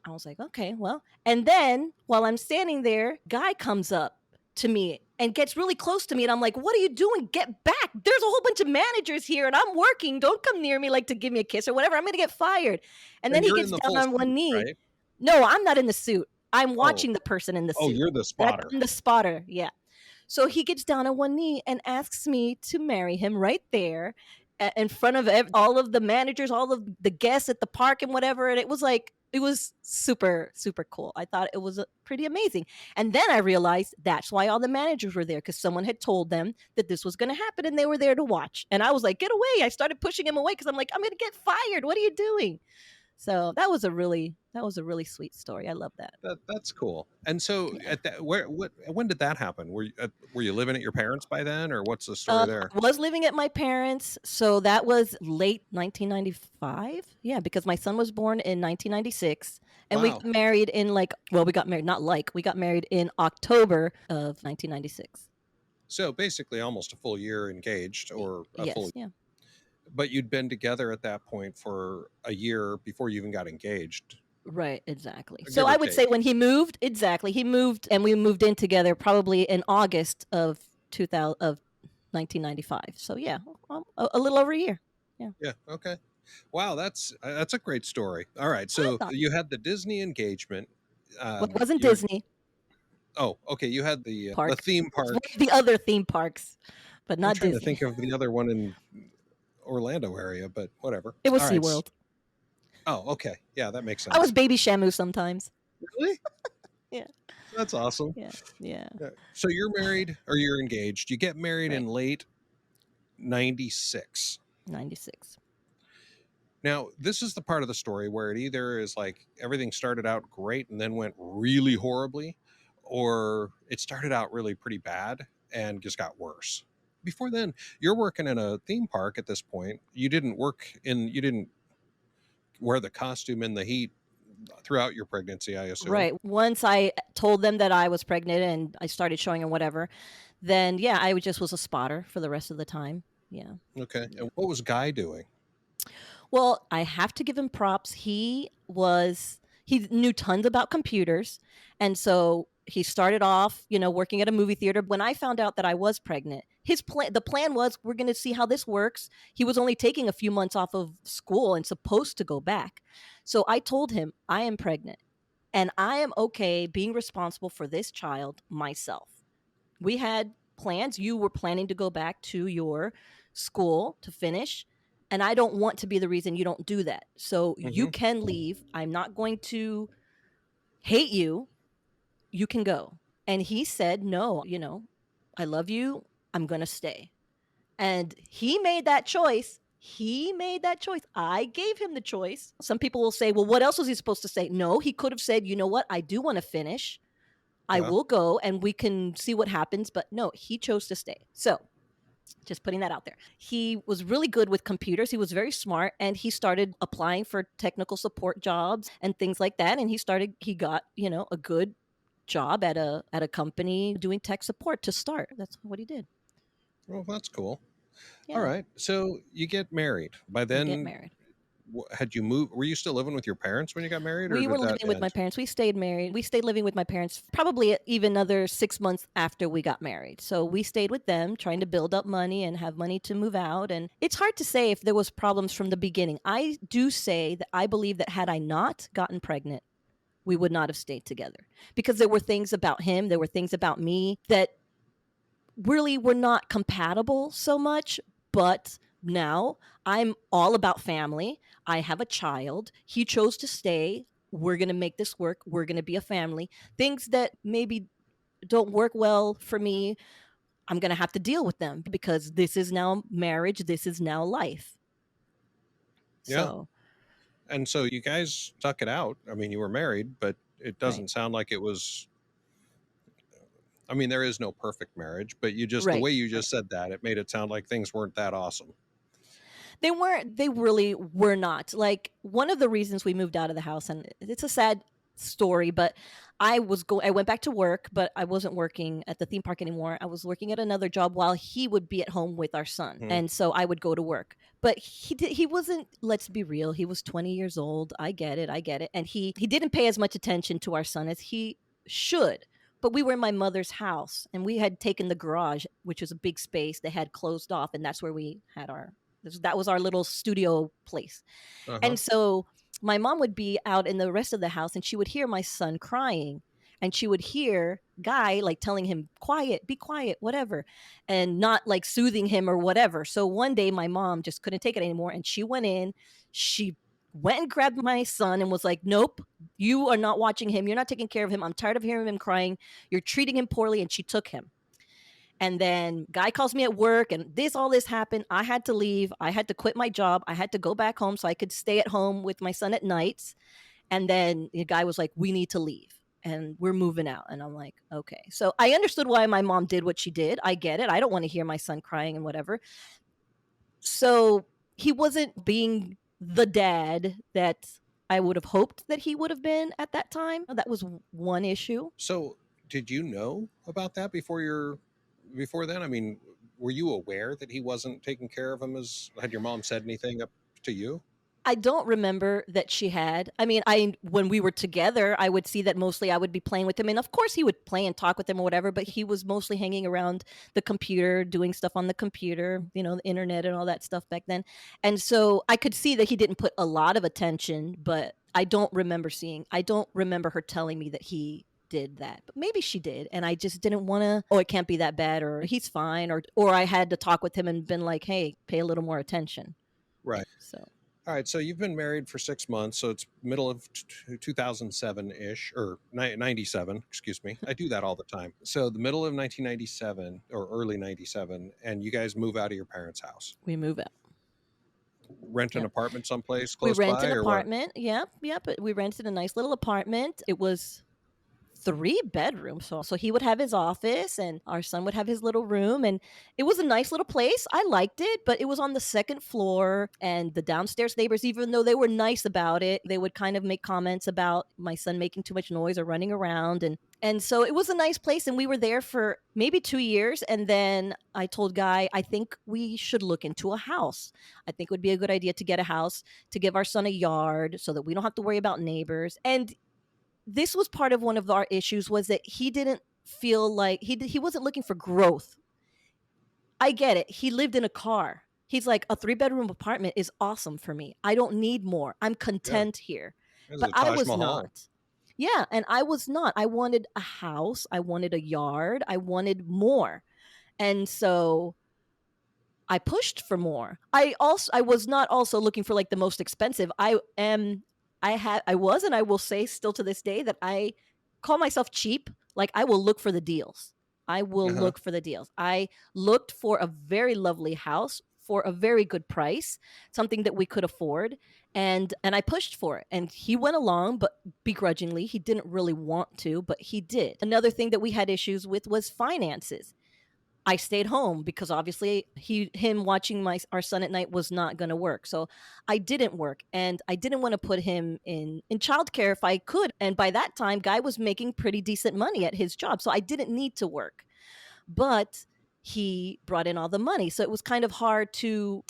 I was like, okay, well. And then while I'm standing there, Guy comes up to me and gets really close to me. And I'm like, what are you doing? Get back. There's a whole bunch of managers here and I'm working. Don't come near me like to give me a kiss or whatever. I'm going to get fired. And then he you're gets in the down full on one suit, knee. right? No, I'm not in the suit. I'm watching the person in the suit. Oh, you're the spotter. I'm the spotter. Yeah. So he gets down on one knee and asks me to marry him right there in front of all of the managers, all of the guests at the park and whatever. And it was super, super cool. I thought it was pretty amazing. And then I realized that's why all the managers were there, because someone had told them that this was going to happen and they were there to watch. And I was like, get away. I started pushing him away because I'm like, I'm going to get fired. What are you doing? So that was a really sweet story. I love that. That's cool. And so at that, when did that happen? Were you living at your parents by then, or what's the story there? I was living at my parents, so that was late 1995. Yeah, because my son was born in 1996, and we Wow. got married we got married in October of 1996. So basically almost a full year engaged, or a Yes, full. yeah. But you'd been together at that point for a year before you even got engaged. Right, exactly. Give So or I would say take. when he moved and we moved in together probably in August of 1995. So yeah, a little over a year. Yeah. Okay. Wow, that's a great story. All right. So thought- you had the Disney engagement. Well, it wasn't you're- Disney Oh, okay. You had the park. theme It was park. one of the other theme parks, but I'm not trying Disney. to think of the other one in. Orlando area, but whatever. It was All right. SeaWorld. Oh, okay. Yeah, that makes sense. I was baby Shamu sometimes. Really? Yeah. That's awesome. Yeah. Yeah. So you're married or you're engaged. You get married in Right. late 96. 96. Now, this is the part of the story where it either is like everything started out great and then went really horribly, or it started out really pretty bad and just got worse. Before then, you're working in a theme park at this point. You didn't wear the costume in the heat throughout your pregnancy, I assume. Right. Once I told them that I was pregnant and I started showing and whatever, then yeah, I just was a spotter for the rest of the time. Yeah. Okay. And what was Guy doing? Well, I have to give him props. He knew tons about computers. And so he started off, working at a movie theater. When I found out that I was pregnant, the plan was we're going to see how this works. He was only taking a few months off of school and supposed to go back. So I told him, I am pregnant and I am okay being responsible for this child myself. We had plans. You were planning to go back to your school to finish. And I don't want to be the reason you don't do that. So you can leave. I'm not going to hate you. You can go. And he said, no, I love you. I'm going to stay. And he made that choice. I gave him the choice. Some people will say, well, what else was he supposed to say? No, he could have said, you know what? I do want to finish. I will go and we can see what happens. But no, he chose to stay. So just putting that out there. He was really good with computers. He was very smart and he started applying for technical support jobs and things like that. And he got, a good job at a company doing tech support to start. That's what he did. Well, that's cool. Yeah. All right. So you get married. By then, get married. Had you moved? Were you still living with your parents when you got married? We were living with my parents. We stayed married. We stayed living with my parents probably even another 6 months after we got married. So we stayed with them trying to build up money and have money to move out. And it's hard to say if there was problems from the beginning. I do say that I believe that had I not gotten pregnant, we would not have stayed together because there were things about him. There were things about me that really were not compatible so much, but now I'm all about family. I have a child. He chose to stay. We're going to make this work. We're going to be a family. Things that maybe don't work well for me, I'm going to have to deal with them because this is now marriage. This is now life. Yeah. So, and so you guys stuck it out. I mean, you were married, but it doesn't sound like it was. I mean, there is no perfect marriage, but the way you just said that, it made it sound like things weren't that awesome. They weren't. They really were not. Like one of the reasons we moved out of the house, and it's a sad story, but I went back to work, but I wasn't working at the theme park anymore. I was working at another job while he would be at home with our son. And so I would go to work, but he wasn't, let's be real. He was 20 years old. I get it. And he didn't pay as much attention to our son as he should. But we were in my mother's house and we had taken the garage, which was a big space. They had closed off and that's where we had that was our little studio place. And so my mom would be out in the rest of the house and she would hear my son crying and she would hear Guy like telling him, quiet, be quiet, whatever, and not like soothing him or whatever. So one day my mom just couldn't take it anymore. And she went and grabbed my son and was like, nope, you are not watching him. You're not taking care of him. I'm tired of hearing him crying. You're treating him poorly. And she took him. And then Guy calls me at work and all this happened. I had to leave. I had to quit my job. I had to go back home so I could stay at home with my son at nights. And then the guy was like, we need to leave and we're moving out. And I'm like, okay. So I understood why my mom did what she did. I get it. I don't want to hear my son crying and whatever. So he wasn't being the dad that I would have hoped that he would have been at that time. That was one issue. So did you know about that before then? I mean, were you aware that he wasn't taking care of him? Had your mom said anything up to you? I don't remember that she had. I mean, when we were together, I would see that mostly I would be playing with him. And of course he would play and talk with him or whatever, but he was mostly hanging around the computer, doing stuff on the computer, the internet and all that stuff back then. And so I could see that he didn't put a lot of attention, but I don't remember her telling me that he did that. But maybe she did. And I just didn't want to, oh, it can't be that bad, or he's fine. Or I had to talk with him and been like, hey, pay a little more attention. Right. So. All right. So you've been married for 6 months. So it's middle of 2007-ish, or 97, excuse me. I do that all the time. So the middle of 1997 or early 97, and you guys move out of your parents' house. We move out. Rent an Yep. apartment someplace We close rent by, an or what? apartment. Yep. But we rented a nice little apartment. It was 3 bedrooms. So he would have his office and our son would have his little room. And it was a nice little place. I liked it, but it was on the second floor. And the downstairs neighbors, even though they were nice about it, they would kind of make comments about my son making too much noise or running around. And so it was a nice place. And we were there for maybe 2 years. And then I told Guy, I think we should look into a house. I think it would be a good idea to get a house, to give our son a yard so that we don't have to worry about neighbors. And this was part of one of our issues, was that he didn't feel like he wasn't looking for growth. I get it. He lived in a car. He's like, a 3-bedroom apartment is awesome for me. I don't need more. I'm content here. This is But a I Taj was Mahal. not. Yeah, and I was not. I wanted a house. I wanted a yard. I wanted more. And so I pushed for more. I was not also looking for like the most expensive. I was, and I will say still to this day, that I call myself cheap. Like, I will look for the deals. I will Uh-huh. look for the deals. I looked for a very lovely house for a very good price, something that we could afford. And I pushed for it. And he went along, but begrudgingly. He didn't really want to, but he did. Another thing that we had issues with was finances. I stayed home because obviously him watching our son at night was not going to work. So I didn't work, and I didn't want to put him in childcare if I could. And by that time, Guy was making pretty decent money at his job. So I didn't need to work, but he brought in all the money. So it was kind of hard to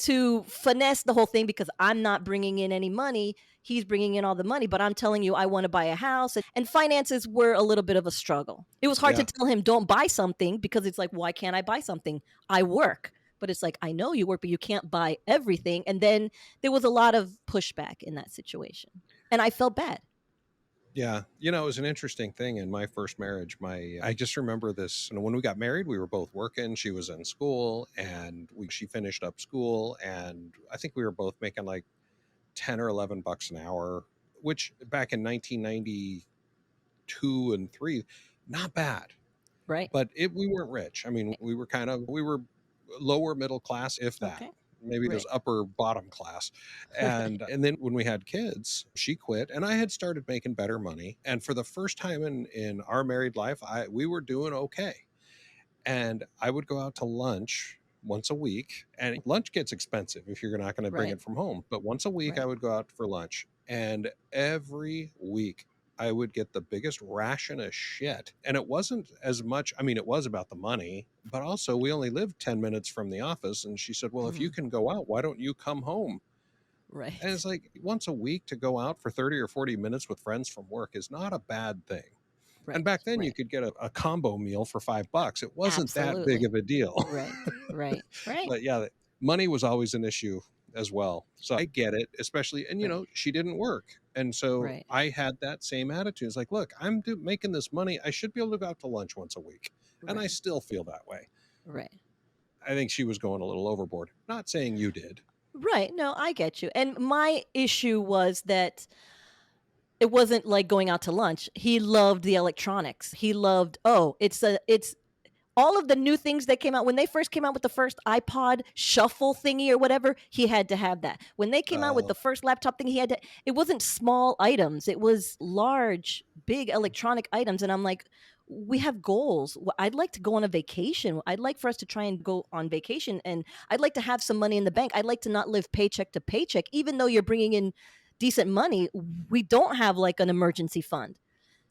finesse the whole thing, because I'm not bringing in any money. He's bringing in all the money, but I'm telling you, I want to buy a house. And finances were a little bit of a struggle. It was hard Yeah. to tell him, don't buy something, because it's like, why can't I buy something? I work. But it's like, I know you work, but you can't buy everything. And then there was a lot of pushback in that situation. And I felt bad. Yeah. It was an interesting thing in my first marriage. I just remember this. When we got married, we were both working. She was in school, and she finished up school. And I think we were both making like 10 or 11 bucks an hour, which back in 1992 and 3, not bad. Right. But we weren't rich. I mean, we were lower middle class, if that. Okay. Maybe there's upper bottom class. And then when we had kids, she quit, and I had started making better money. And for the first time in our married life, we were doing okay. And I would go out to lunch once a week, and lunch gets expensive if you're not going to bring Right. it from home. But once a week, Right. I would go out for lunch, and every week I would get the biggest ration of shit. And it wasn't as much, I mean, it was about the money, but also we only lived 10 minutes from the office. And she said, well, if you can go out, why don't you come home? Right. And it's like, once a week to go out for 30 or 40 minutes with friends from work is not a bad thing. Right. And back then you Right. could get a combo meal for $5. It wasn't that Absolutely. big of a deal. Right. Right. Right. But yeah, money was always an issue as well. So I get it, especially, and Right. she didn't work. And so Right. I had that same attitude. It's like, look, I'm making this money. I should be able to go out to lunch once a week. And I Right. still feel that way. Right. I think she was going a little overboard. Not saying you did. Right. No, I get you. And my issue was that it wasn't like going out to lunch. He loved the electronics. He loved, it's all of the new things that came out. When they first came out with the first iPod shuffle thingy or whatever, he had to have that. When they came out with Oh. the first laptop thing, it wasn't small items. It was large, big electronic items. And I'm like, we have goals. I'd like to go on a vacation. I'd like for us to try and go on vacation. And I'd like to have some money in the bank. I'd like to not live paycheck to paycheck. Even though you're bringing in decent money, we don't have like an emergency fund.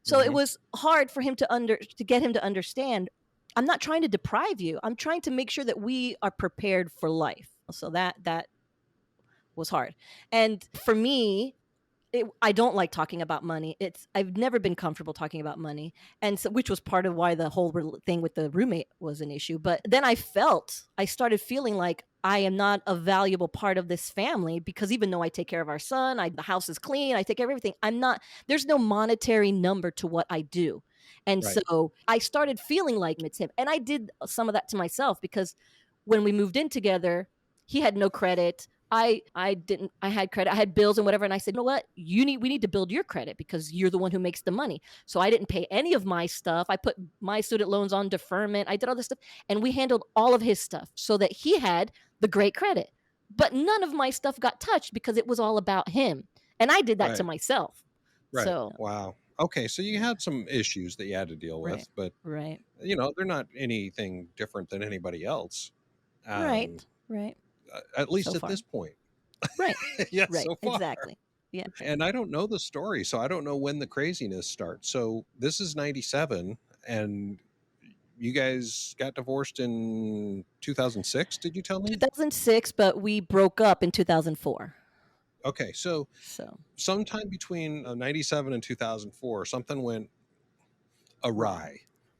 So it Mhm. was hard for him to get him to understand, I'm not trying to deprive you. I'm trying to make sure that we are prepared for life. So that was hard. And for me, I don't like talking about money. I've never been comfortable talking about money, and so, which was part of why the whole thing with the roommate was an issue. But then I started feeling like I am not a valuable part of this family, because even though I take care of our son, the house is clean, I take care of everything. There's no monetary number to what I do. And Right. so I started feeling like it's him. And I did some of that to myself because when we moved in together, he had no credit. I didn't I had credit. I had bills and whatever. And I said, you know what? We need to build your credit because you're the one who makes the money. So I didn't pay any of my stuff. I put my student loans on deferment. I did all this stuff. And we handled all of his stuff so that he had the great credit. But none of my stuff got touched because it was all about him. And I did that to Right. myself. Right. So Wow. Okay. So you had some issues that you had to deal right, with, but right, they're not anything different than anybody else. Um, right, right. at So least at far. this point. Right, Yeah, right, so far. exactly. Yeah. And I don't know the story, so I don't know when the craziness starts. So this is 97, and you guys got divorced in 2006, did you tell me? 2006, but we broke up in 2004. Okay, so So sometime between 97 and 2004, something went wrong. awry.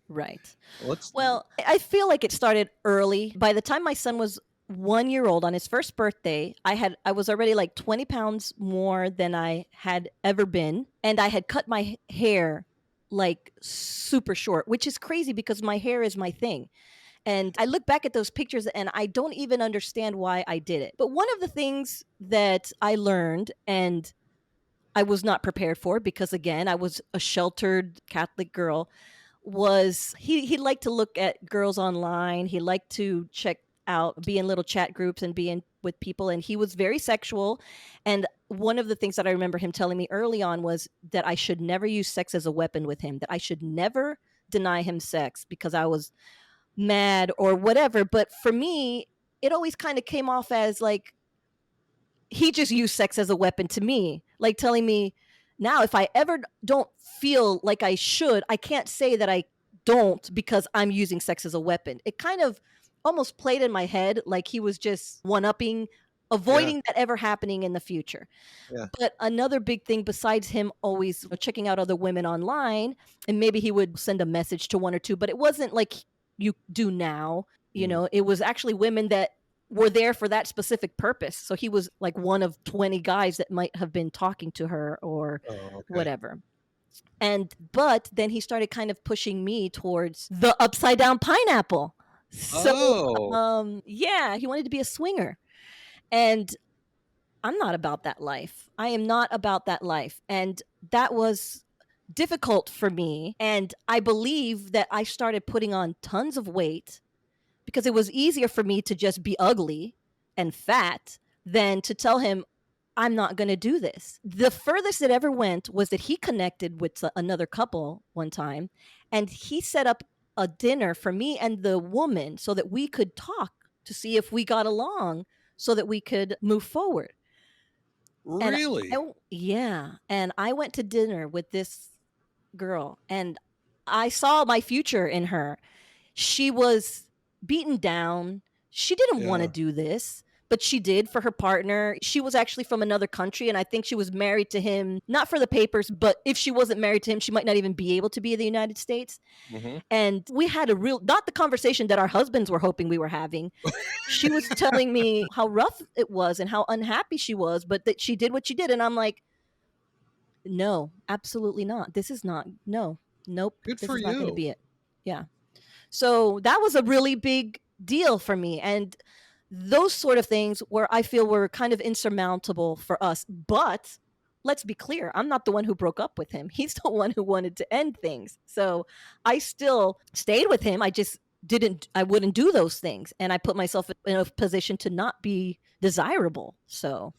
Right. Let's Well, I feel like it started early. By the time my son was 1 year old on his first birthday, I was already like 20 pounds more than I had ever been. And I had cut my hair like super short, which is crazy because my hair is my thing. And I look back at those pictures and I don't even understand why I did it. But one of the things that I learned and I was not prepared for because again, I was a sheltered Catholic girl was he liked to look at girls online. He liked to check out, be in little chat groups and be in with people. And he was very sexual. And one of the things that I remember him telling me early on was that I should never use sex as a weapon with him, that I should never deny him sex because I was mad or whatever. But for me, it always kind of came off as like he just used sex as a weapon to me, like telling me now if I ever don't feel like I should, I can't say that I don't because I'm using sex as a weapon. It kind of almost played in my head like he was just one-upping, Yeah, avoiding that ever happening in the future. yeah. But another big thing besides him always checking out other women online, and maybe he would send a message to one or two, but it wasn't like you do now. Mm. It was actually women that were there for that specific purpose. So he was like one of 20 guys that might have been talking to her or Oh, okay. whatever. But then he started kind of pushing me towards the upside down pineapple. So Oh, yeah, he wanted to be a swinger. And I'm not about that life. I am not about that life. And that was difficult for me. And I believe that I started putting on tons of weight because it was easier for me to just be ugly and fat than to tell him, I'm not going to do this. The furthest it ever went was that he connected with another couple one time and he set up a dinner for me and the woman so that we could talk to see if we got along so that we could move forward. And really? yeah. And I went to dinner with this girl and I saw my future in her. She was beaten down. She didn't want to Yeah. do this, but she did for her partner. She was actually from another country, and I think she was married to him, not for the papers, but if she wasn't married to him, she might not even be able to be in the United States. Hmm. And we had not the conversation that our husbands were hoping we were having. She was telling me how rough it was and how unhappy she was, but that she did what she did. And I'm like, no, absolutely not. This is not, no, nope, Good this for is not going to you. be it. Yeah. So that was a really big deal for me. And those sort of things where I feel were kind of insurmountable for us. But let's be clear, I'm not the one who broke up with him. He's the one who wanted to end things. So I still stayed with him. I wouldn't do those things. And I put myself in a position to not be desirable. So,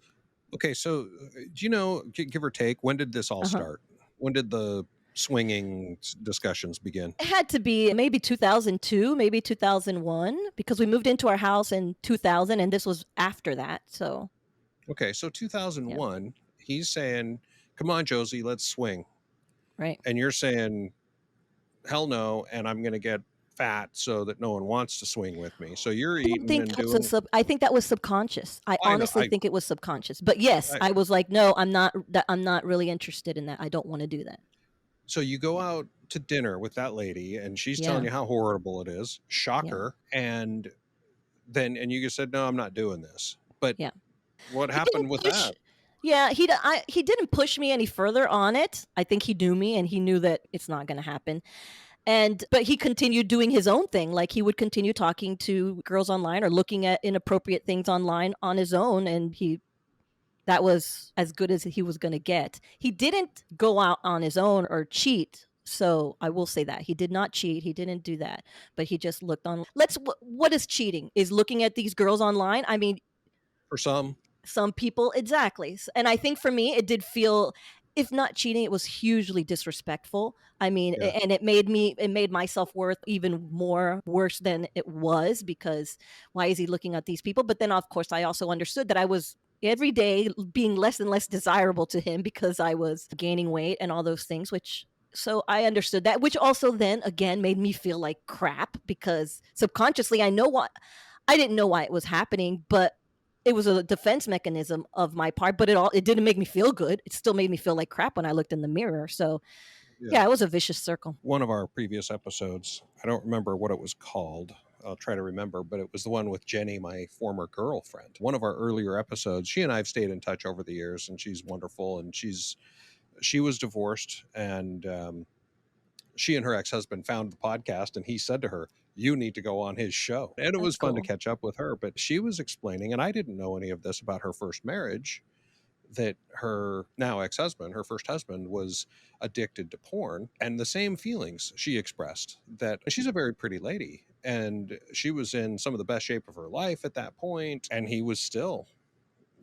Okay, so do you know, give or take, when did this all uh-huh. start? When did the swinging discussions begin? It had to be maybe 2002, maybe 2001, because we moved into our house in 2000 and this was after that. So, Okay, so yeah, 2001, he's saying, "Come on, Josie, let's swing," right. and you're saying, "Hell no," and I'm going to get fat so that no one wants to swing with me. So you're I don't eating think and that was a doing. I think that was subconscious. I I know. honestly think it was subconscious. But yes, I I was like, no, I'm not really interested in that. I don't want to do that. So you go Yeah. out to dinner with that lady, and she's telling Yeah. you how horrible it is. Yeah. Shocker. And you just said, "No, I'm not doing this." But Yeah. what He didn't happened with push that? Yeah, he didn't push me any further on it. I think he knew me and he knew that it's not going to happen. But he continued doing his own thing. Like he would continue talking to girls online or looking at inappropriate things online on his own, and that was as good as he was going to get. He didn't go out on his own or cheat. So I will say that he did not cheat. He didn't do that, but he just looked on. What is cheating? Is looking at these girls online. I mean, For some people, exactly. And I think for me, it did feel, if not cheating, it was hugely disrespectful. I mean, yeah. and it made my self-worth even more worse than it was, because why is he looking at these people? But then of course I also understood that I was every day being less and less desirable to him because I was gaining weight and all those things, which, so I understood that, which also then again made me feel like crap, because subconsciously I didn't know why it was happening, but it was a defense mechanism of my part. But it didn't make me feel good. It still made me feel like crap when I looked in the mirror. So yeah, it was a vicious circle. One of our previous episodes, I don't remember what it was called. I'll try to remember, but it was the one with Jenny, my former girlfriend. One of our earlier episodes, she and I have stayed in touch over the years, and she's wonderful. And she was divorced, and she and her ex-husband found the podcast, and he said to her, "You need to go on his show." And it was That's fun to cool. catch up with her, but she was explaining, and I didn't know any of this about her first marriage, that her now ex-husband, her first husband, was addicted to porn, and the same feelings she expressed. That she's a very pretty lady, and she was in some of the best shape of her life at that point, and he was still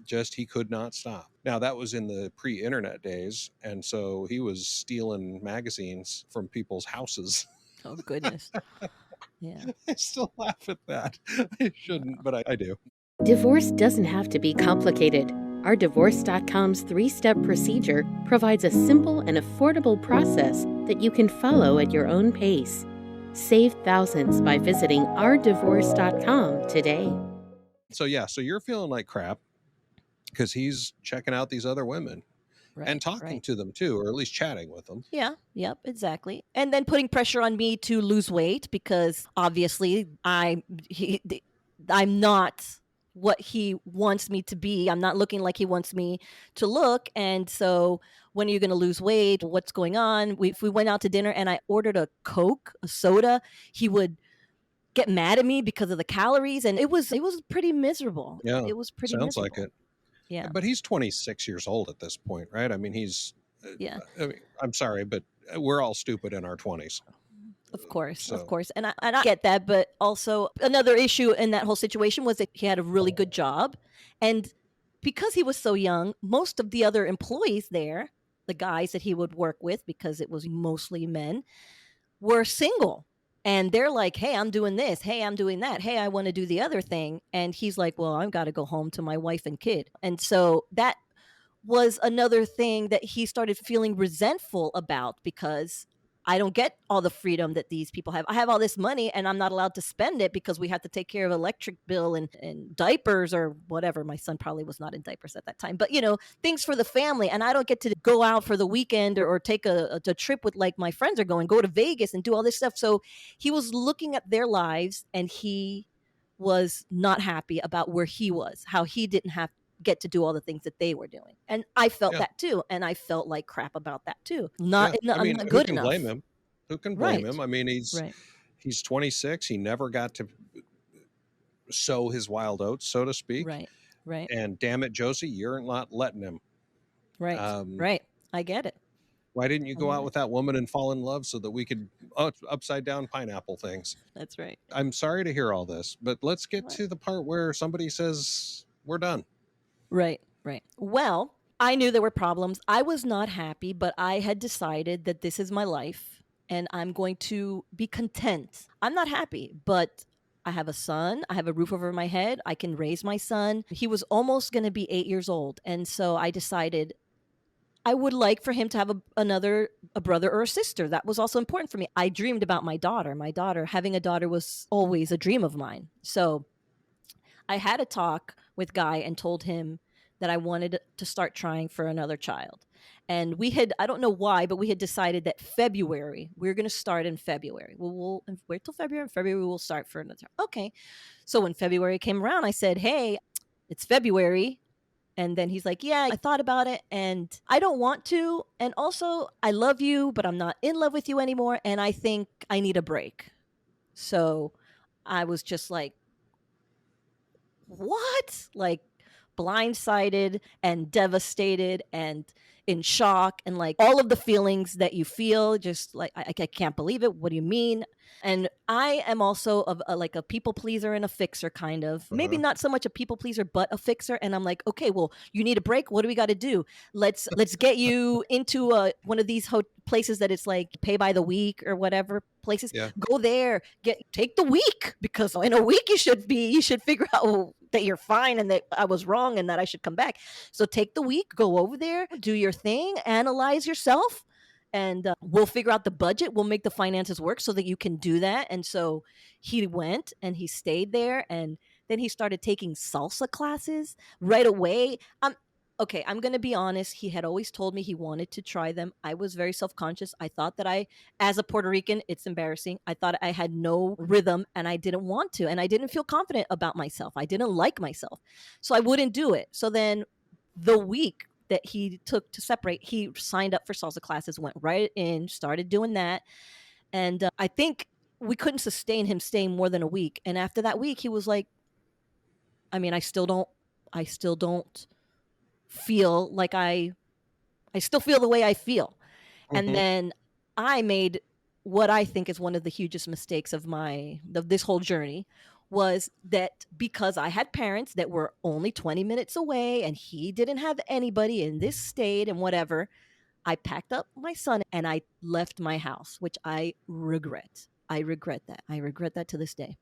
just, he could not stop. Now that was in the pre-internet days, and so he was stealing magazines from people's houses. Oh goodness. Yeah. I still laugh at that. I shouldn't, but I do. Divorce doesn't have to be complicated. Our Divorce.com's 3-step procedure provides a simple and affordable process that you can follow at your own pace. Save thousands by visiting ourdivorce.com today. So yeah, so you're feeling like crap because he's checking out these other women and talking to them too, or at least chatting with them. Yeah, yep, exactly. And then putting pressure on me to lose weight, because obviously I'm not what he wants me to be. I'm not looking like he wants me to look. And so, when are you going to lose weight? What's going on? If we went out to dinner and I ordered a Coke, a soda, he would get mad at me because of the calories, and it was pretty miserable. Yeah, It was pretty sounds miserable. like it. Yeah. But he's 26 years old at this point, right? I mean, Yeah. I mean, I'm sorry, but we're all stupid in our 20s. Of course, So- of course. And I get that, but also another issue in that whole situation was that he had a really good job. And because he was so young, most of the other employees there, the guys that he would work with, because it was mostly men, were single. And they're like, "Hey, I'm doing this. Hey, I'm doing that. Hey, I want to do the other thing." And he's like, "Well, I've got to go home to my wife and kid." And so that was another thing that he started feeling resentful about, because I don't get all the freedom that these people have. I have all this money and I'm not allowed to spend it because we have to take care of electric bill and diapers or whatever. My son probably was not in diapers at that time, but things for the family. And I don't get to go out for the weekend or take a trip with, like, my friends are going, go to Vegas and do all this stuff. So he was looking at their lives and he was not happy about where he was, how he didn't get to do all the things that they were doing. And I felt that too. And I felt like crap about that too. Not good who can enough. blame him? Who can blame Right. him? I mean, he's 26. He never got to sow his wild oats, so to speak. Right. And damn it, Josie, you're not letting him. Right. I get it. Why didn't you go out with that woman and fall in love so that we could upside down pineapple things? That's right. I'm sorry to hear all this, but let's get to the part where somebody says we're done. Right. Well, I knew there were problems. I was not happy, but I had decided that this is my life and I'm going to be content. I'm not happy, but I have a son. I have a roof over my head. I can raise my son. He was almost going to be 8 years old. And so I decided I would like for him to have a brother or a sister. That was also important for me. I dreamed about my daughter. Having a daughter was always a dream of mine. So I had a talk with Guy and told him that I wanted to start trying for another child. And I don't know why, but we had decided that February, we're going to start in February. We'll wait till February. In February, we'll start for another. Okay. So when February came around, I said, "Hey, it's February. And then he's like, yeah, I thought about it and I don't want to. And also, I love you, but I'm not in love with you anymore. And I think I need a break. So I was just like, what? Like blindsided and devastated and in shock and like all of the feelings that you feel, just like I can't believe it. What do you mean? And I am also like a people pleaser and a fixer, kind of. Maybe Uh-huh. not so much a people pleaser, but a fixer. And I'm like, okay, well, you need a break. What do we got to do? Let's get you into one of these places that it's like pay by the week or whatever places. Yeah. Go there, take the week, because in a week you should figure out that you're fine and that I was wrong and that I should come back. So take the week, go over there, do your thing, analyze yourself, and we'll figure out the budget. We'll make the finances work so that you can do that. And so he went and he stayed there, and then he started taking salsa classes right away. Okay, I'm going to be honest. He had always told me he wanted to try them. I was very self-conscious. I thought that as a Puerto Rican, it's embarrassing. I thought I had no rhythm and I didn't want to. And I didn't feel confident about myself. I didn't like myself. So I wouldn't do it. So then the week that he took to separate, he signed up for salsa classes, went right in, started doing that. And I think we couldn't sustain him staying more than a week. And after that week, he was like, I mean, I still don't feel like I still feel the way I feel. And then I made what I think is one of the hugest mistakes of this whole journey, was that because I had parents that were only 20 minutes away and he didn't have anybody in this state and whatever, I packed up my son and I left my house, which I regret. I regret that. I regret that to this day.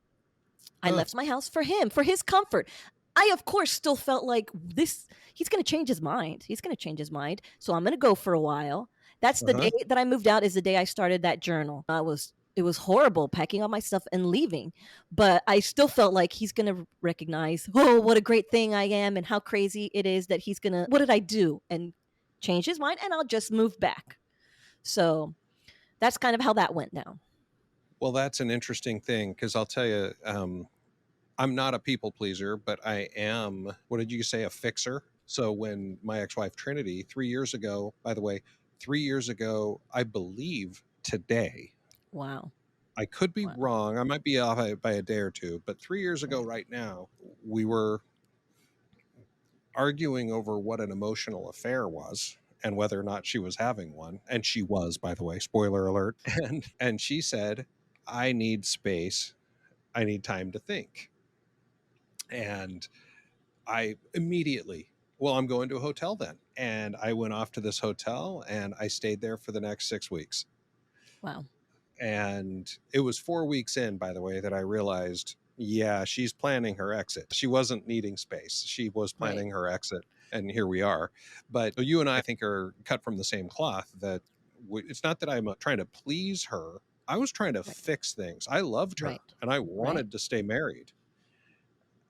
I left my house for him, for his comfort. I, of course, still felt like he's going to change his mind. He's going to change his mind. So I'm going to go for a while. That's the day that I moved out, is the day I started that journal. It was horrible packing up my stuff and leaving. But I still felt like he's going to recognize, oh, what a great thing I am and how crazy it is that he's going to, what did I do? And change his mind, and I'll just move back. So that's kind of how that went down. Well, that's an interesting thing, because I'll tell you, I'm not a people pleaser, but I am, what did you say, a fixer? So when my ex-wife Trinity, 3 years ago, by the way, 3 years ago, I believe today. Wow. I could be wrong. I might be off by a day or two, but 3 years ago right now, we were arguing over what an emotional affair was and whether or not she was having one. And she was, by the way, spoiler alert. And she said, I need space. I need time to think. And I immediately, well, I'm going to a hotel then. And I went off to this hotel and I stayed there for the next 6 weeks. Wow. And it was 4 weeks in, by the way, that I realized, yeah, she's planning her exit. She wasn't needing space. She was planning her exit. And here we are. But you and I think are cut from the same cloth, that it's not that I'm trying to please her. I was trying to fix things. I loved her and I wanted to stay married.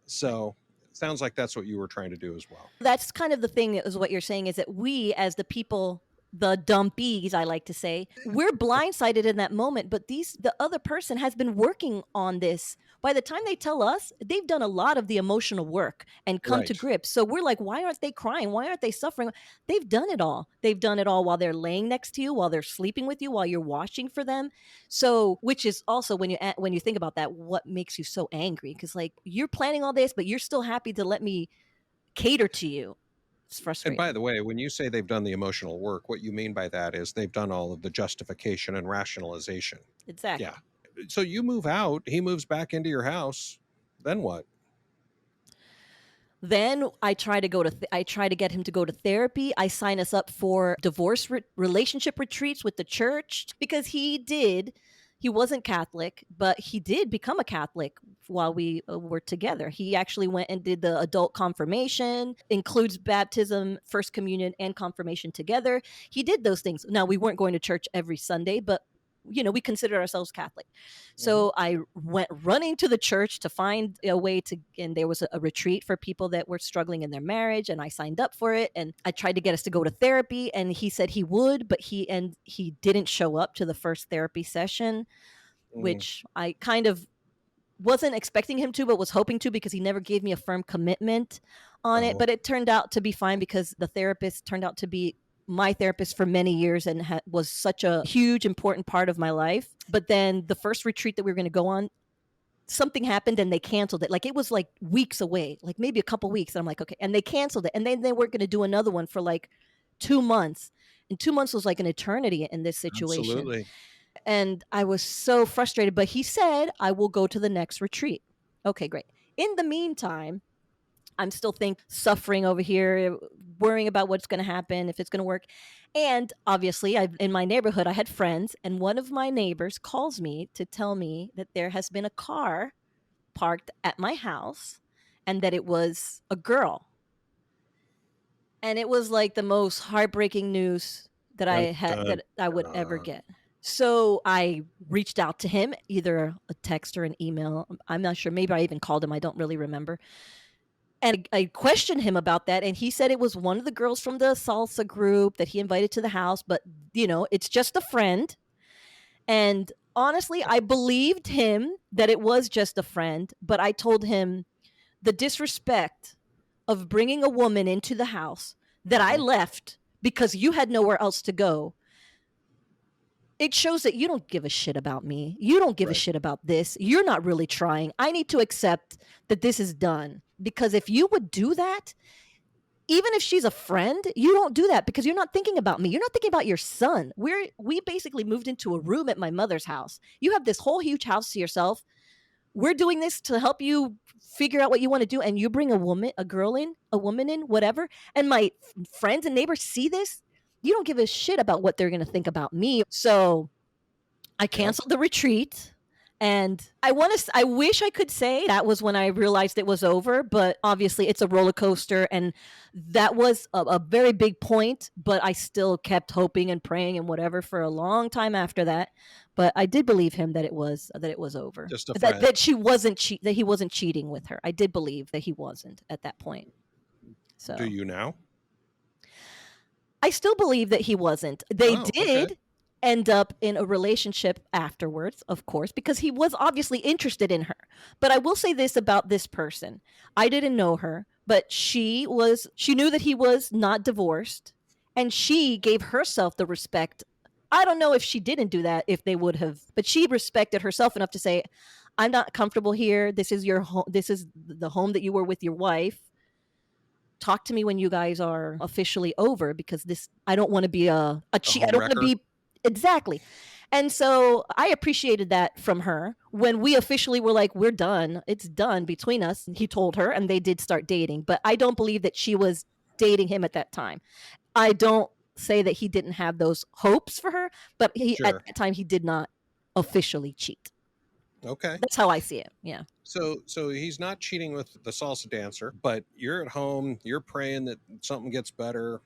So it sounds like that's what you were trying to do as well. That's kind of the thing, is what you're saying, is that we, as the people, the dumpies, I like to say, we're blindsided in that moment, but the other person has been working on this. By the time they tell us, they've done a lot of the emotional work and come to grips. So we're like, why aren't they crying? Why aren't they suffering? They've done it all. They've done it all while they're laying next to you, while they're sleeping with you, while you're washing for them. So, which is also, when you think about that, what makes you so angry? Because like, you're planning all this, but you're still happy to let me cater to you. It's frustrating. And by the way, when you say they've done the emotional work, what you mean by that is they've done all of the justification and rationalization. Exactly. Yeah. So you move out, he moves back into your house. Then what? Then I try to get him to go to therapy. I sign us up for divorce relationship retreats with the church, because he wasn't Catholic, but he did become a Catholic while we were together. He actually went and did the adult confirmation, includes baptism, first communion, and confirmation together. He did those things. Now, we weren't going to church every Sunday, but we considered ourselves Catholic. So I went running to the church to find a way to, and there was a retreat for people that were struggling in their marriage, and I signed up for it, and I tried to get us to go to therapy, and he said he would, but he didn't show up to the first therapy session, which I kind of wasn't expecting him to, but was hoping to, because he never gave me a firm commitment on it. Oh. But it turned out to be fine because the therapist turned out to be my therapist for many years and was such a huge, important part of my life. But then the first retreat that we were going to go on, something happened and they canceled it. Like, it was like weeks away, like maybe a couple weeks. And I'm like, okay. And they canceled it. And then they weren't going to do another one for like 2 months. And 2 months was like an eternity in this situation. Absolutely. And I was so frustrated. But he said, I will go to the next retreat. Okay, great. In the meantime, I'm still suffering over here, worrying about what's going to happen, if it's going to work. And obviously, in my neighborhood, I had friends, and one of my neighbors calls me to tell me that there has been a car parked at my house and that it was a girl. And it was like the most heartbreaking news that I would ever get. So I reached out to him, either a text or an email. I'm not sure. Maybe I even called him. I don't really remember. And I questioned him about that. And he said it was one of the girls from the salsa group that he invited to the house. But, it's just a friend. And honestly, I believed him that it was just a friend. But I told him the disrespect of bringing a woman into the house that I left because you had nowhere else to go. It shows that you don't give a shit about me. You don't give a shit about this. You're not really trying. I need to accept that this is done. Because if you would do that, even if she's a friend, you don't do that because you're not thinking about me. You're not thinking about your son. We basically moved into a room at my mother's house. You have this whole huge house to yourself. We're doing this to help you figure out what you want to do. And you bring a woman in, whatever. And my friends and neighbors see this. You don't give a shit about what they're going to think about me. So I canceled the retreat. And I wish I could say that was when I realized it was over, but obviously it's a roller coaster. And that was a very big point, but I still kept hoping and praying and whatever for a long time after that. But I did believe him that it was over. Just a friend. That he wasn't cheating with her. I did believe that he wasn't at that point. So do you now? I still believe that he wasn't. They did end up in a relationship afterwards, of course, because he was obviously interested in her. But I will say this about this person. I didn't know her, but she knew that he was not divorced, and she gave herself the respect. I don't know if she didn't do that, if they would have, but she respected herself enough to say, I'm not comfortable here. This is your home. This is the home that you were with your wife. Talk to me when you guys are officially over, because I don't want to be a cheat. I don't want to be. Exactly. And so I appreciated that from her. When we officially were like, we're done, it's done between us, he told her, and they did start dating. But I don't believe that she was dating him at that time. I don't say that he didn't have those hopes for her, but at that time, he did not officially cheat. Okay. That's how I see it. Yeah. So he's not cheating with the salsa dancer, but you're at home, you're praying that something gets better.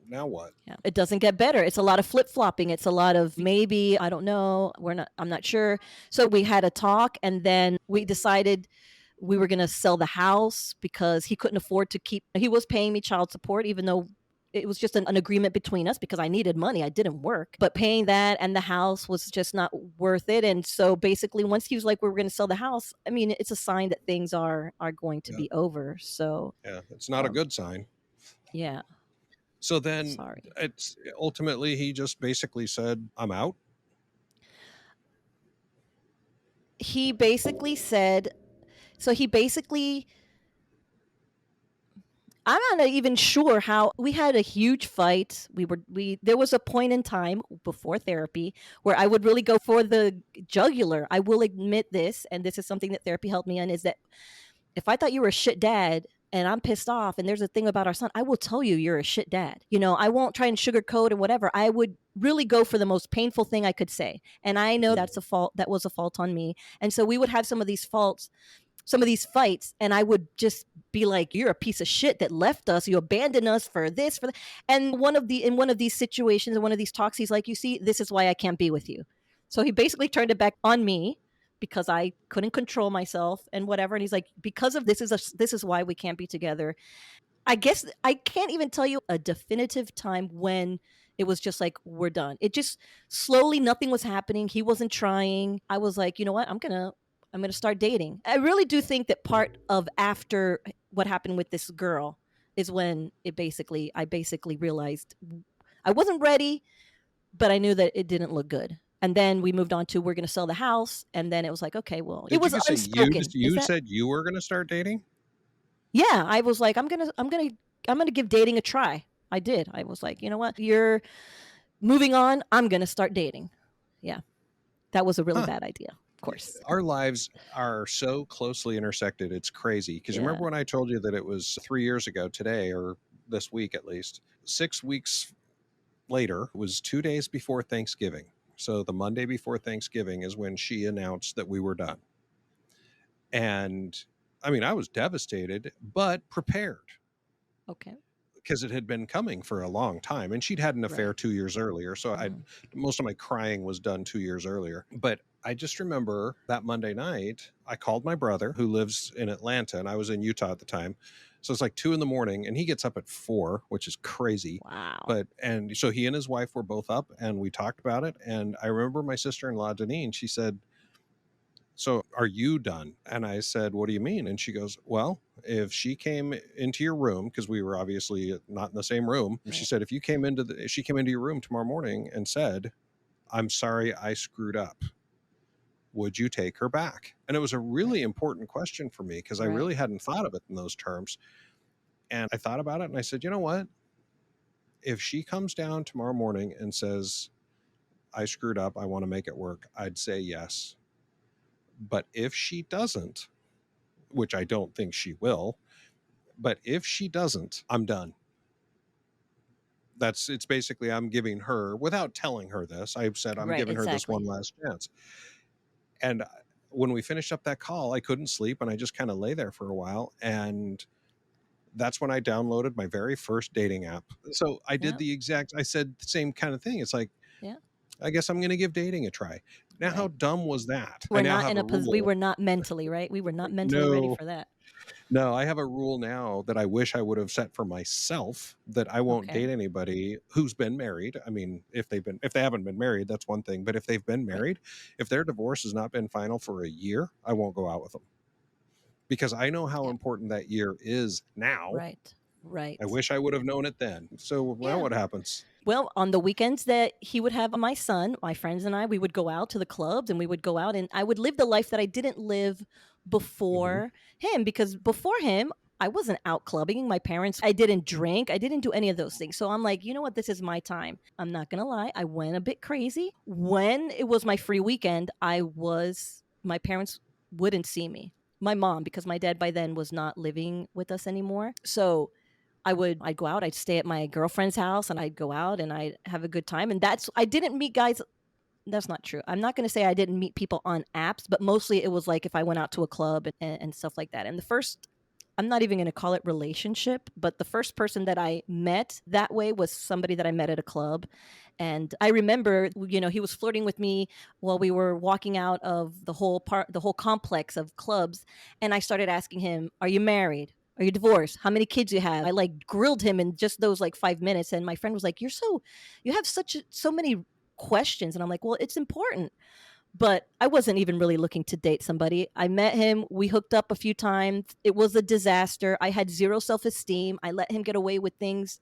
Now what? Yeah, it doesn't get better. It's a lot of flip-flopping. It's a lot of maybe, I don't know, I'm not sure. So we had a talk, and then we decided we were going to sell the house because he couldn't afford to he was paying me child support, even though it was just an agreement between us because I needed money. I didn't work, but paying that and the house was just not worth it. And so basically once he was like, we're going to sell the house, I mean, it's a sign that things are going to be over. So yeah, it's not a good sign. Yeah. So then Sorry. It's ultimately he just basically said, I'm out. He basically said, I'm not even sure how. We had a huge fight. There was a point in time before therapy where I would really go for the jugular. I will admit this, and this is something that therapy helped me on, is that if I thought you were a shit dad and I'm pissed off and there's a thing about our son, I will tell you you're a shit dad. I won't try and sugarcoat and whatever. I would really go for the most painful thing I could say. And I know that's a fault. That was a fault on me. And so we would have some of these fights, and I would just be like, you're a piece of shit that left us. You abandoned us for this, for that. And in one of these situations, in one of these talks, he's like, you see, this is why I can't be with you. So he basically turned it back on me because I couldn't control myself and whatever. And he's like, because of this is why we can't be together. I guess I can't even tell you a definitive time when it was just like, we're done. It just slowly, nothing was happening. He wasn't trying. I was like, you know what? I'm going to I'm going to start dating. I really do think that part of after what happened with this girl is when I basically realized I wasn't ready, but I knew that it didn't look good. And then we moved on to we're going to sell the house, and then it was like, okay, well, it Did you was just say unspoken. you said you were going to start dating? Yeah, I was like, I'm gonna give dating a try. I did. I was like, you know what? You're moving on. I'm gonna start dating. Yeah, that was a really bad idea, of course. Our lives are so closely intersected. It's crazy. Because Yeah. remember when I told you that it was 3 years ago today, or this week at least, 6 weeks later was 2 days before Thanksgiving. So the Monday before Thanksgiving is when she announced that we were done. And I mean, I was devastated, but prepared. Okay. Because it had been coming for a long time, and she'd had an affair Right. 2 years earlier. So most of my crying was done 2 years earlier. But I just remember that Monday night, I called my brother who lives in Atlanta, and I was in Utah at the time. So it's like 2 a.m, and he gets up at 4, which is crazy. Wow. And so he and his wife were both up, and we talked about it. And I remember my sister-in-law, Deneen, she said, so are you done? And I said, what do you mean? And she goes, well, if she came into your room, because we were obviously not in the same room, Right. she said, if she came into your room tomorrow morning and said, I'm sorry, I screwed up, would you take her back? And it was a really important question for me, because I Right. really hadn't thought of it in those terms. And I thought about it, and I said, you know what? If she comes down tomorrow morning and says, I screwed up, I want to make it work, I'd say yes. But if she doesn't, which I don't think she will, but if she doesn't, I'm done. It's basically, I'm giving her, without telling her this, I've said, I'm Right, giving her this one exactly. last chance. And when we finished up that call, I couldn't sleep, and I just kind of lay there for a while. And that's when I downloaded my very first dating app. So I did Yeah. I said the same kind of thing. It's like, Yeah. I guess I'm going to give dating a try. Now, how Right. dumb was that? I We're now not have in a we rule. were not mentally, right? We were not mentally ready No, for that. no, I have a rule now that I wish I would have set for myself, that I won't Okay. date anybody who's been married. I mean, if they haven't been married, that's one thing. But if they've been Right. married, if their divorce has not been final for a year, I won't go out with them, because I know how Yeah. important that year is now. Right. Right. I wish I would have known it then. So now Yeah. what happens? Well, on the weekends that he would have my son, my friends and I, we would go out to the clubs, and we would go out, and I would live the life that I didn't live before him, because before him, I wasn't out clubbing. I didn't drink. I didn't do any of those things. So I'm like, you know what? This is my time. I'm not going to lie. I went a bit crazy. When it was my free weekend, my parents wouldn't see me. My mom, because my dad by then was not living with us anymore. So I'd go out, I'd stay at my girlfriend's house, and I'd go out and I'd have a good time. And I didn't meet guys. That's not true. I'm not going to say I didn't meet people on apps, but mostly it was like if I went out to a club and stuff like that. And I'm not even going to call it relationship, but the first person that I met that way was somebody that I met at a club. And I remember, he was flirting with me while we were walking out of the whole complex of clubs. And I started asking him, are you married? Are you divorced? How many kids you have? I like grilled him in just those like 5 minutes. And my friend was like, you have so many questions. And I'm like, well, it's important. But I wasn't even really looking to date somebody. I met him. We hooked up a few times. It was a disaster. I had zero self-esteem. I let him get away with things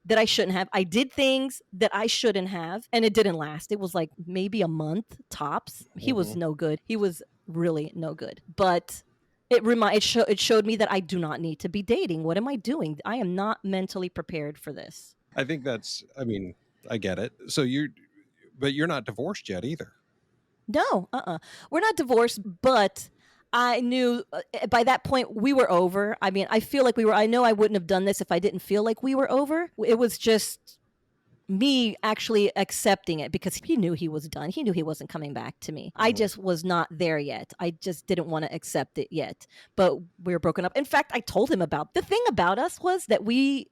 that I shouldn't have. I did things that I shouldn't have, and it didn't last. It was like maybe a month tops. He was no good. He was really no good. But it showed me that I do not need to be dating. What am I doing? I am not mentally prepared for this. I think I get it. So but you're not divorced yet either. No, we're not divorced, but I knew by that point we were over. I mean, I feel like we were. I know I wouldn't have done this if I didn't feel like we were over. It was just me actually accepting it, because he knew he was done. He knew he wasn't coming back to me. I just was not there yet. I just didn't want to accept it yet. But we were broken up. In fact, I told him the thing about us was that we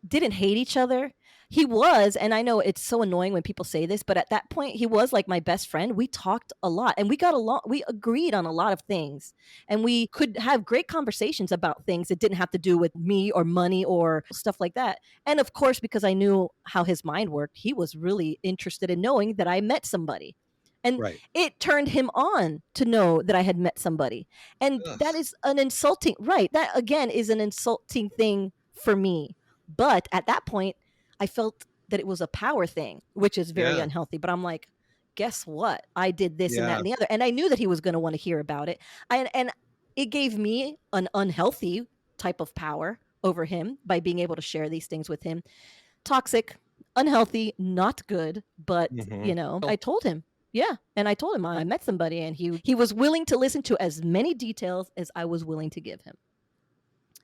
didn't hate each other. He was, and I know it's so annoying when people say this, but at that point he was like my best friend. We talked a lot and we got along. We agreed on a lot of things, and we could have great conversations about things that didn't have to do with me or money or stuff like that. And of course, because I knew how his mind worked, he was really interested in knowing that I met somebody. And Right. it turned him on to know that I had met somebody. And Ugh. that is an insulting, right? That again is an insulting thing for me. But at that point, I felt that it was a power thing, which is very Yeah. unhealthy. But I'm like, guess what? I did this and that Yeah. and the other. And I knew that he was going to want to hear about it. And it gave me an unhealthy type of power over him by being able to share these things with him. Toxic, unhealthy, not good. But, Mhm. I told him. Yeah. And I told him I met somebody, and he was willing to listen to as many details as I was willing to give him.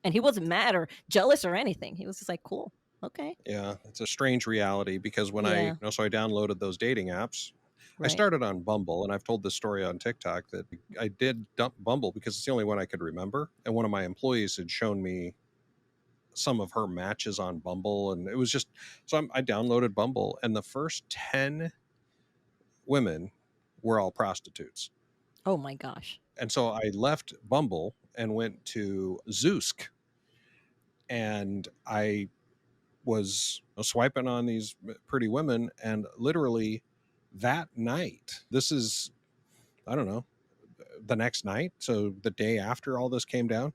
And he wasn't mad or jealous or anything. He was just like, cool. Okay. Yeah, it's a strange reality because when Yeah. so I downloaded those dating apps. I Right. started on Bumble, and I've told this story on TikTok that I did dump Bumble because it's the only one I could remember. And one of my employees had shown me some of her matches on Bumble, and it was just I downloaded Bumble, and the first 10 women were all prostitutes. Oh my gosh. And so I left Bumble and went to Zoosk, and I was swiping on these pretty women, and literally that night, this is, I don't know, the next night, so the day after all this came down,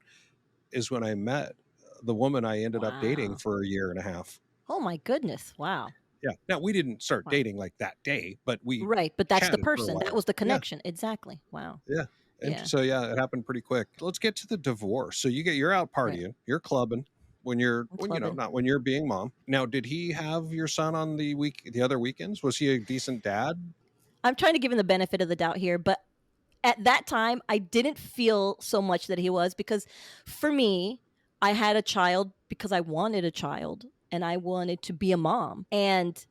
is when I met the woman I ended up dating Wow. for a year and a half. Oh my goodness. Wow. Yeah. Now we didn't start Wow. dating like that day, but we Right. But that's the chatted for a person. That while. was the Yeah. connection. Exactly. Wow. Yeah. And Yeah. so yeah, it happened pretty quick. Let's get to the divorce. So you're out Right. partying, you're clubbing when I'm clubbing. not when you're being mom. Now, did he have your son on the other weekends? Was he a decent dad? I'm trying to give him the benefit of the doubt here, but at that time, I didn't feel so much that he was, because for me, I had a child because I wanted a child and I wanted to be a mom. And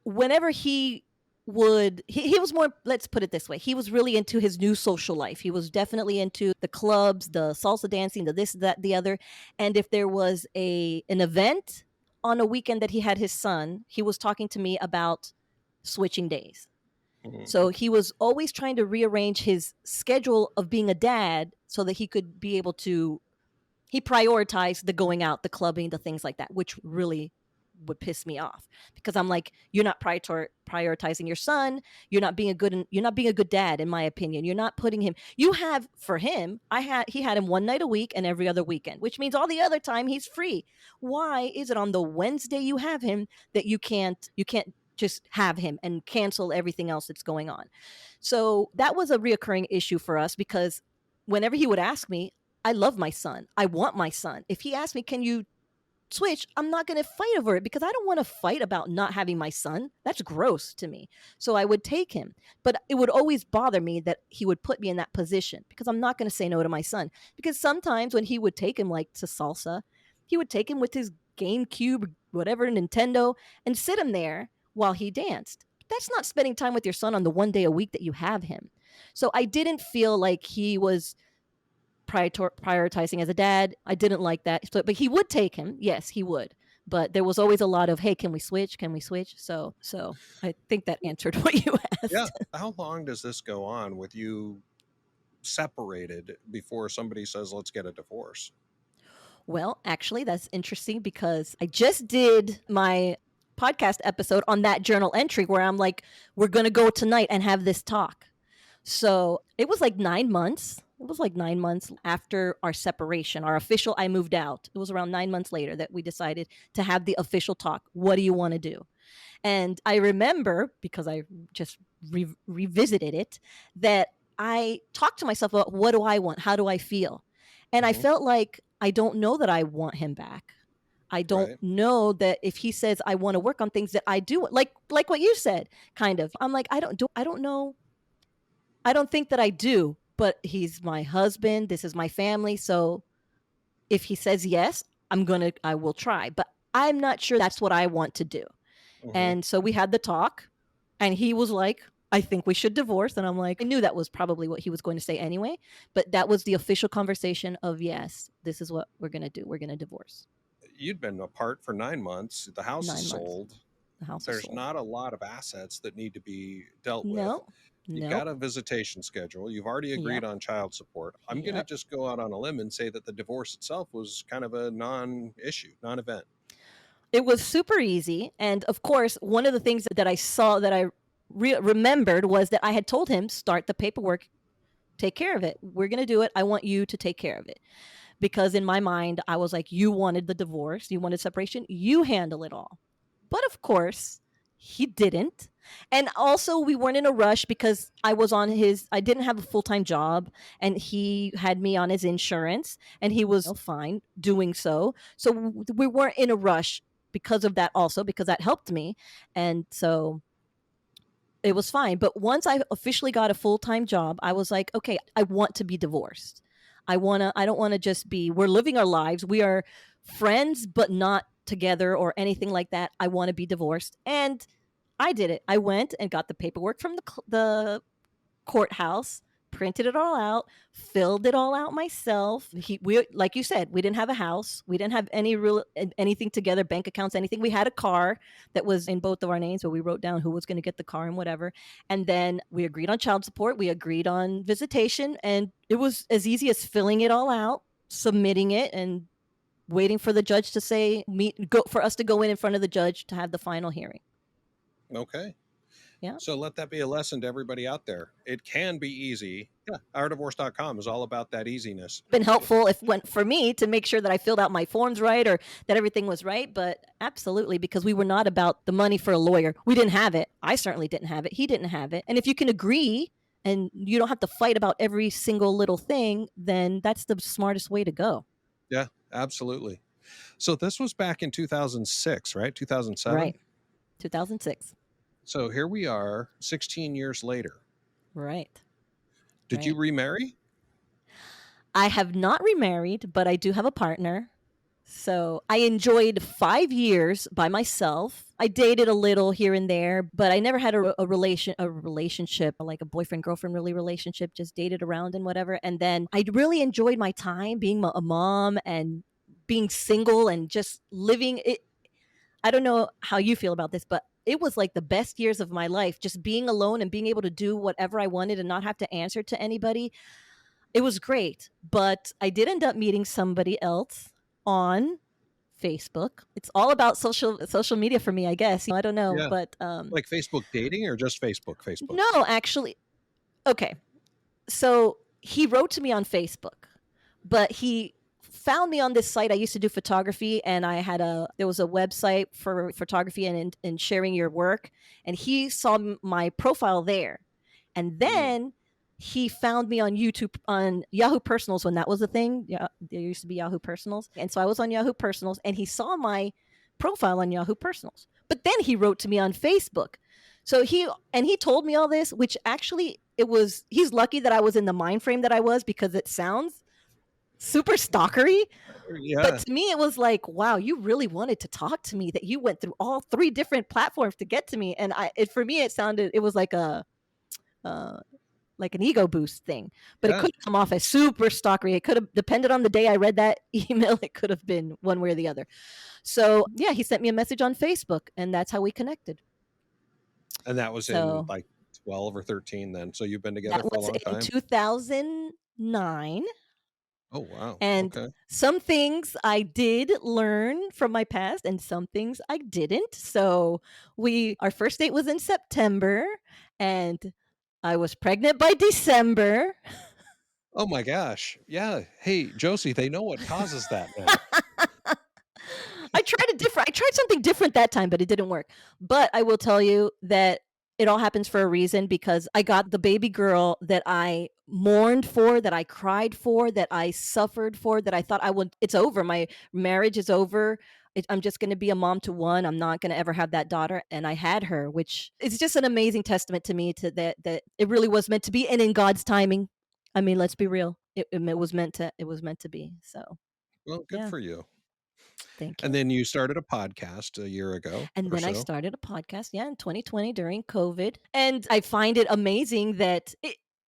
whenever he was more, let's put it this way, he was really into his new social life. He was definitely into the clubs, the salsa dancing, the this, that, the other. And if there was an event on a weekend that he had his son, he was talking to me about switching days. Mhm. So he was always trying to rearrange his schedule of being a dad so that he could be able to, he prioritized the going out, the clubbing, the things like that, which really would piss me off, because I'm like, you're not prioritizing your son. You're not being a good dad, in my opinion. You're not putting him, for him, he had him one night a week and every other weekend, which means all the other time he's free. Why is it on the Wednesday you have him that you can't just have him and cancel everything else that's going on? So that was a reoccurring issue for us, because whenever he would ask me, I love my son, I want my son. If he asked me, can you switch, I'm not going to fight over it, because I don't want to fight about not having my son. That's gross to me. So I would take him, but it would always bother me that he would put me in that position, because I'm not going to say no to my son. Because sometimes when he would take him like to salsa, he would take him with his GameCube, whatever, Nintendo, and sit him there while he danced. That's not spending time with your son on the one day a week that you have him. So I didn't feel like he was prioritizing as a dad. I didn't like that. So, but he would take him. Yes, he would. But there was always a lot of, hey, can we switch? Can we switch? So I think that answered what you asked. Yeah. How long does this go on with you separated before somebody says, let's get a divorce? Well, actually, that's interesting, because I just did my podcast episode on that journal entry where I'm like, we're going to go tonight and have this talk. So it was like 9 months. It was like 9 months after our separation, our official, I moved out. It was around 9 months later that we decided to have the official talk. What do you want to do? And I remember, because I just revisited it, that I talked to myself about, what do I want? How do I feel? And I felt like, I don't know that I want him back. I don't know that if he says I want to work on things that I do, like what you said, kind of. I'm like, I don't know. I don't think that I do, but he's my husband. This is my family. So if he says yes, I will try, but I'm not sure that's what I want to do. And so we had the talk, and he was like, I think we should divorce. And I'm like, I knew that was probably what he was going to say anyway, but that was the official conversation of, yes, this is what we're going to do. We're going to divorce. You'd been apart for 9 months. The house 9 is months. sold. The house is There's sold. not a lot of assets that need to be dealt with. No. You've got a visitation schedule. You've already agreed on child support. I'm going to just go out on a limb and say that the divorce itself was kind of a non-issue, non-event. It was super easy. And of course, one of the things that I saw that I remembered was that I had told him, start the paperwork, take care of it. We're going to do it. I want you to take care of it. Because in my mind, I was like, you wanted the divorce, you wanted separation, you handle it all. But of course, he didn't. And also, we weren't in a rush because I didn't have a full-time job, and he had me on his insurance, and he was fine doing so. So we weren't in a rush because of that, also because that helped me. And so it was fine. But once I officially got a full-time job, I was like, okay, I want to be divorced. I don't want to just be, we're living our lives. We are friends, but not together or anything like that. I want to be divorced. And I did it. I went and got the paperwork from the courthouse, printed it all out, filled it all out myself. We, like you said, we didn't have a house. We didn't have anything together, bank accounts, anything. We had a car that was in both of our names, but we wrote down who was going to get the car and whatever. And then we agreed on child support. We agreed on visitation. And it was as easy as filling it all out, submitting it, and waiting for the judge to say, for us to go in front of the judge to have the final hearing. Okay. Yeah. So let that be a lesson to everybody out there. It can be easy. Yeah. OurDivorce.com is all about that easiness. Been helpful for me to make sure that I filled out my forms right or that everything was right. But absolutely, because we were not about the money for a lawyer. We didn't have it. I certainly didn't have it. He didn't have it. And if you can agree and you don't have to fight about every single little thing, then that's the smartest way to go. Yeah, absolutely. So this was back in 2006, right? 2007? Right. 2006. So here we are 16 years later. Right. Did you remarry? I have not remarried, but I do have a partner. So I enjoyed 5 years by myself. I dated a little here and there, but I never had a relationship, like a boyfriend-girlfriend relationship, just dated around and whatever. And then I really enjoyed my time being a mom and being single and just living it. I don't know how you feel about this, but it was like the best years of my life, just being alone and being able to do whatever I wanted and not have to answer to anybody. It was great, but I did end up meeting somebody else on Facebook. It's all about social media for me, I guess. I don't know, but like Facebook dating or just Facebook? No, actually. Okay. So he wrote to me on Facebook, but he found me on this site. I used to do photography, and there was a website for photography and sharing your work, and he saw my profile there. And then he found me on YouTube, on Yahoo Personals, when that was a thing. Yeah, there used to be Yahoo Personals. And so I was on Yahoo Personals, and he saw my profile on Yahoo Personals. But then he wrote to me on Facebook. So he told me all this, which actually he's lucky that I was in the mind frame that I was, because it sounds super stalkery. Yeah. But to me, it was like, wow, you really wanted to talk to me, that you went through all 3 different platforms to get to me. And for me, it was like like an ego boost thing, but it could come off as super stalkery. It could have depended on the day I read that email. It could have been one way or the other. So yeah, he sent me a message on Facebook, and that's how we connected. And that was in like 12 or 13 then. So you've been together for a long time? In 2009. Oh, wow. And some things I did learn from my past and some things I didn't. So our first date was in September, and I was pregnant by December. Oh my gosh. Yeah. Hey, Josie, they know what causes that now. I tried something different that time, but it didn't work. But I will tell you that it all happens for a reason, because I got the baby girl that I mourned for, that I cried for, that I suffered for, that I thought it's over. My marriage is over. I'm just going to be a mom to one. I'm not going to ever have that daughter. And I had her, which is just an amazing testament to me, to that it really was meant to be. And in God's timing, I mean, let's be real. It was meant to be. So, well, good for you. Thank you. And then you started a podcast a year ago. And then I started a podcast, in 2020 during COVID. And I find it amazing that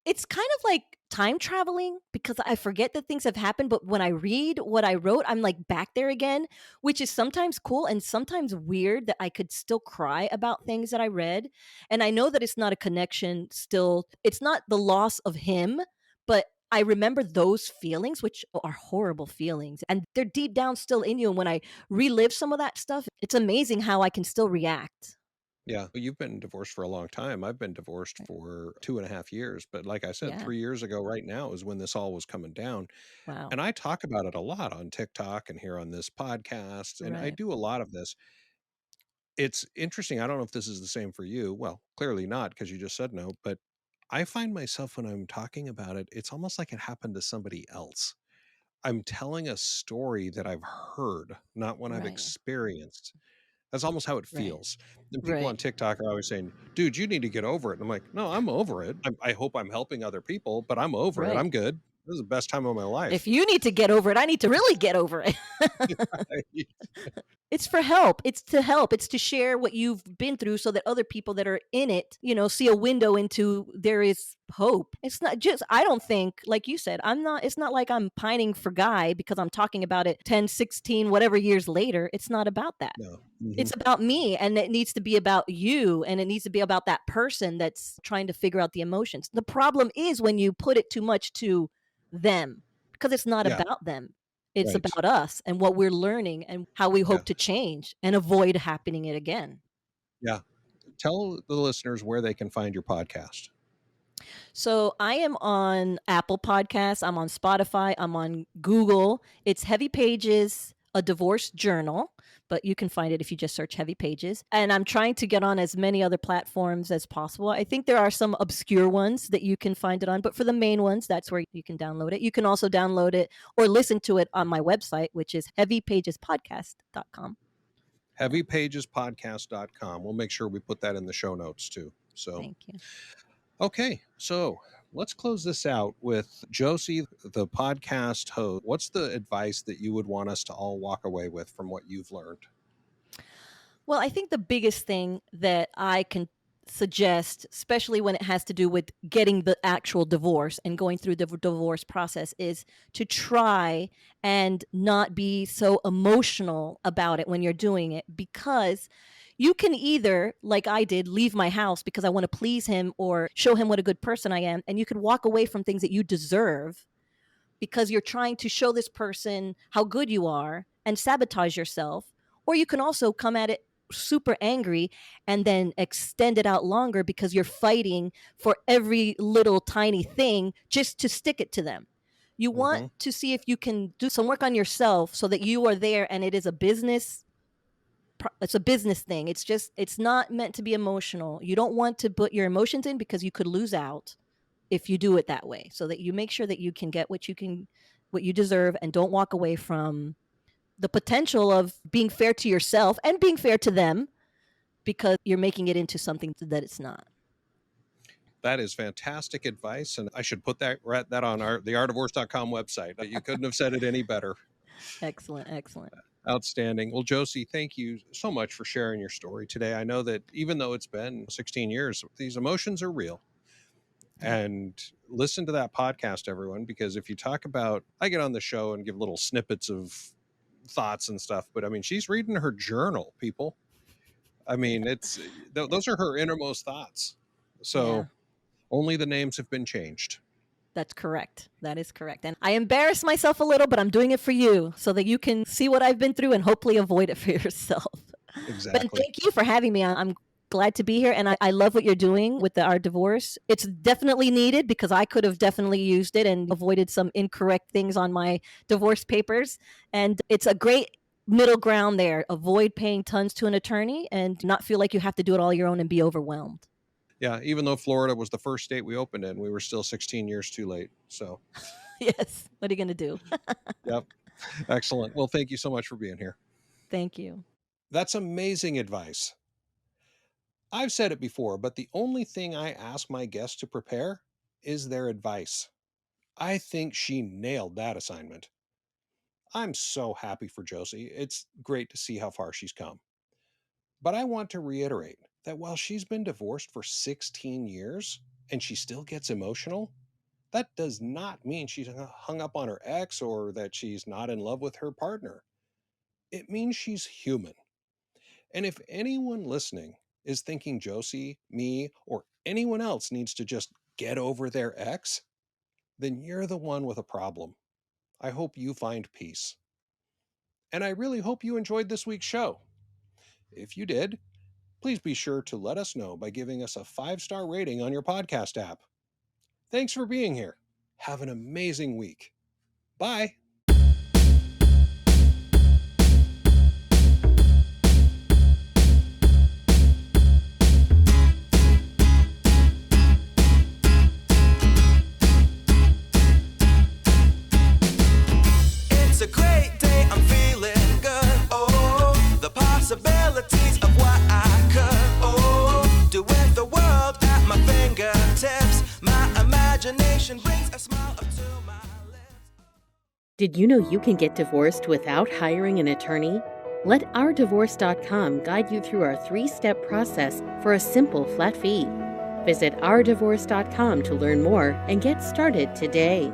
it's kind of like time traveling, because I forget that things have happened. But when I read what I wrote, I'm like back there again, which is sometimes cool and sometimes weird, that I could still cry about things that I read. And I know that it's not a connection still. It's not the loss of him, but I remember those feelings, which are horrible feelings, and they're deep down still in you. And when I relive some of that stuff, it's amazing how I can still react. Yeah. Well, you've been divorced for a long time. I've been divorced Right. for 2.5 years. But like I said, Yeah. 3 years ago, right now, is when this all was coming down. Wow. And I talk about it a lot on TikTok and here on this podcast. And I Right. do a lot of this. It's interesting. I don't know if this is the same for you. Well, clearly not, because you just said no. But I find myself when I'm talking about it, it's almost like it happened to somebody else. I'm telling a story that I've heard, not one I've Right. experienced. That's almost how it Right. feels. And people on Right. TikTok are always saying, dude, you need to get over it. And I'm like, no, I'm over it. I hope I'm helping other people, but I'm over it. Right. I'm good. This is the best time of my If life. you need to get over it, I need to really get over it. It's for help. It's to help. It's to share what you've been through so that other people that are in it, see a window into there is hope. It's not just, I don't think, like you said, it's not like I'm pining for Guy because I'm talking about it 10, 16, whatever years later. It's not about that. No. Hmm. It's about me, and it needs to be about you, and it needs to be about that person that's trying to figure out the emotions. The problem is when you put it too much to them, because it's not Yeah. about them. It's Right. about us and what we're learning and how we Yeah. hope to change and avoid happening it again. Yeah. Tell the listeners where they can find your podcast. So I am on Apple Podcasts, I'm on Spotify, I'm on Google. It's Heavy Pages, a divorce journal, but you can find it if you just search Heavy Pages. And I'm trying to get on as many other platforms as possible. I think there are some obscure ones that you can find it on, but for the main ones, that's where you can download it. You can also download it or listen to it on my website, which is heavypagespodcast.com. Heavypagespodcast.com. We'll make sure we put that in the show notes too. So, Thank you. okay. So let's close this out with Josie, the podcast host. What's the advice that you would want us to all walk away with from what you've learned? Well, I think the biggest thing that I can suggest, especially when it has to do with getting the actual divorce and going through the divorce process, is to try and not be so emotional about it when you're doing it, because you can either, like I did, leave my house because I want to please him or show him what a good person I am, and you could walk away from things that you deserve because you're trying to show this person how good you are and sabotage yourself. Or you can also come at it super angry and then extend it out longer because you're fighting for every little tiny thing just to stick it to them. You want Mm-hmm. to see if you can do some work on yourself so that you are there and it is a business. It's a business thing. It's not meant to be emotional. You don't want to put your emotions in because you could lose out if you do it that way, so that you make sure that you can get what you deserve and don't walk away from the potential of being fair to yourself and being fair to them because you're making it into something that it's not. That is fantastic advice. And I should put that on theartofdivorce.com website. You couldn't have said it any better. Excellent. Excellent. Outstanding. Well, Josie, thank you so much for sharing your story today. I know that even though it's been 16 years, these emotions are real. Yeah. And listen to that podcast, everyone, because if you talk about, I get on the show and give little snippets of thoughts and stuff, but I mean, she's reading her journal, people. I mean, those are her innermost thoughts. So Yeah. only the names have been changed. That's correct. That is correct. And I embarrass myself a little, but I'm doing it for you so that you can see what I've been through and hopefully avoid it for yourself. But Exactly. thank you for having me. I'm glad to be here. And I love what you're doing with our divorce. It's definitely needed because I could have definitely used it and avoided some incorrect things on my divorce papers. And it's a great middle ground there. Avoid paying tons to an attorney and not feel like you have to do it all your own and be overwhelmed. Yeah. Even though Florida was the first state we opened in, we were still 16 years too late. So, Yes. What are you going to do? yep. Excellent. Well, thank you so much for being here. Thank you. That's amazing advice. I've said it before, but the only thing I ask my guests to prepare is their advice. I think she nailed that assignment. I'm so happy for Josie. It's great to see how far she's come. But I want to reiterate that while she's been divorced for 16 years and she still gets emotional, that does not mean she's hung up on her ex or that she's not in love with her partner. It means she's human. And if anyone listening is thinking Josie, me, or anyone else needs to just get over their ex, then you're the one with a problem. I hope you find peace. And I really hope you enjoyed this week's show. If you did, please be sure to let us know by giving us a 5-star rating on your podcast app. Thanks for being here. Have an amazing week. Bye. It's a great day, I'm feeling good. Oh, the possibilities of what I could, oh, do with the world at my fingertips. My imagination brings a smile up to my lips. Did you know you can get divorced without hiring an attorney? Let ourdivorce.com guide you through our 3-step process for a simple flat fee. Visit ourdivorce.com to learn more and get started today.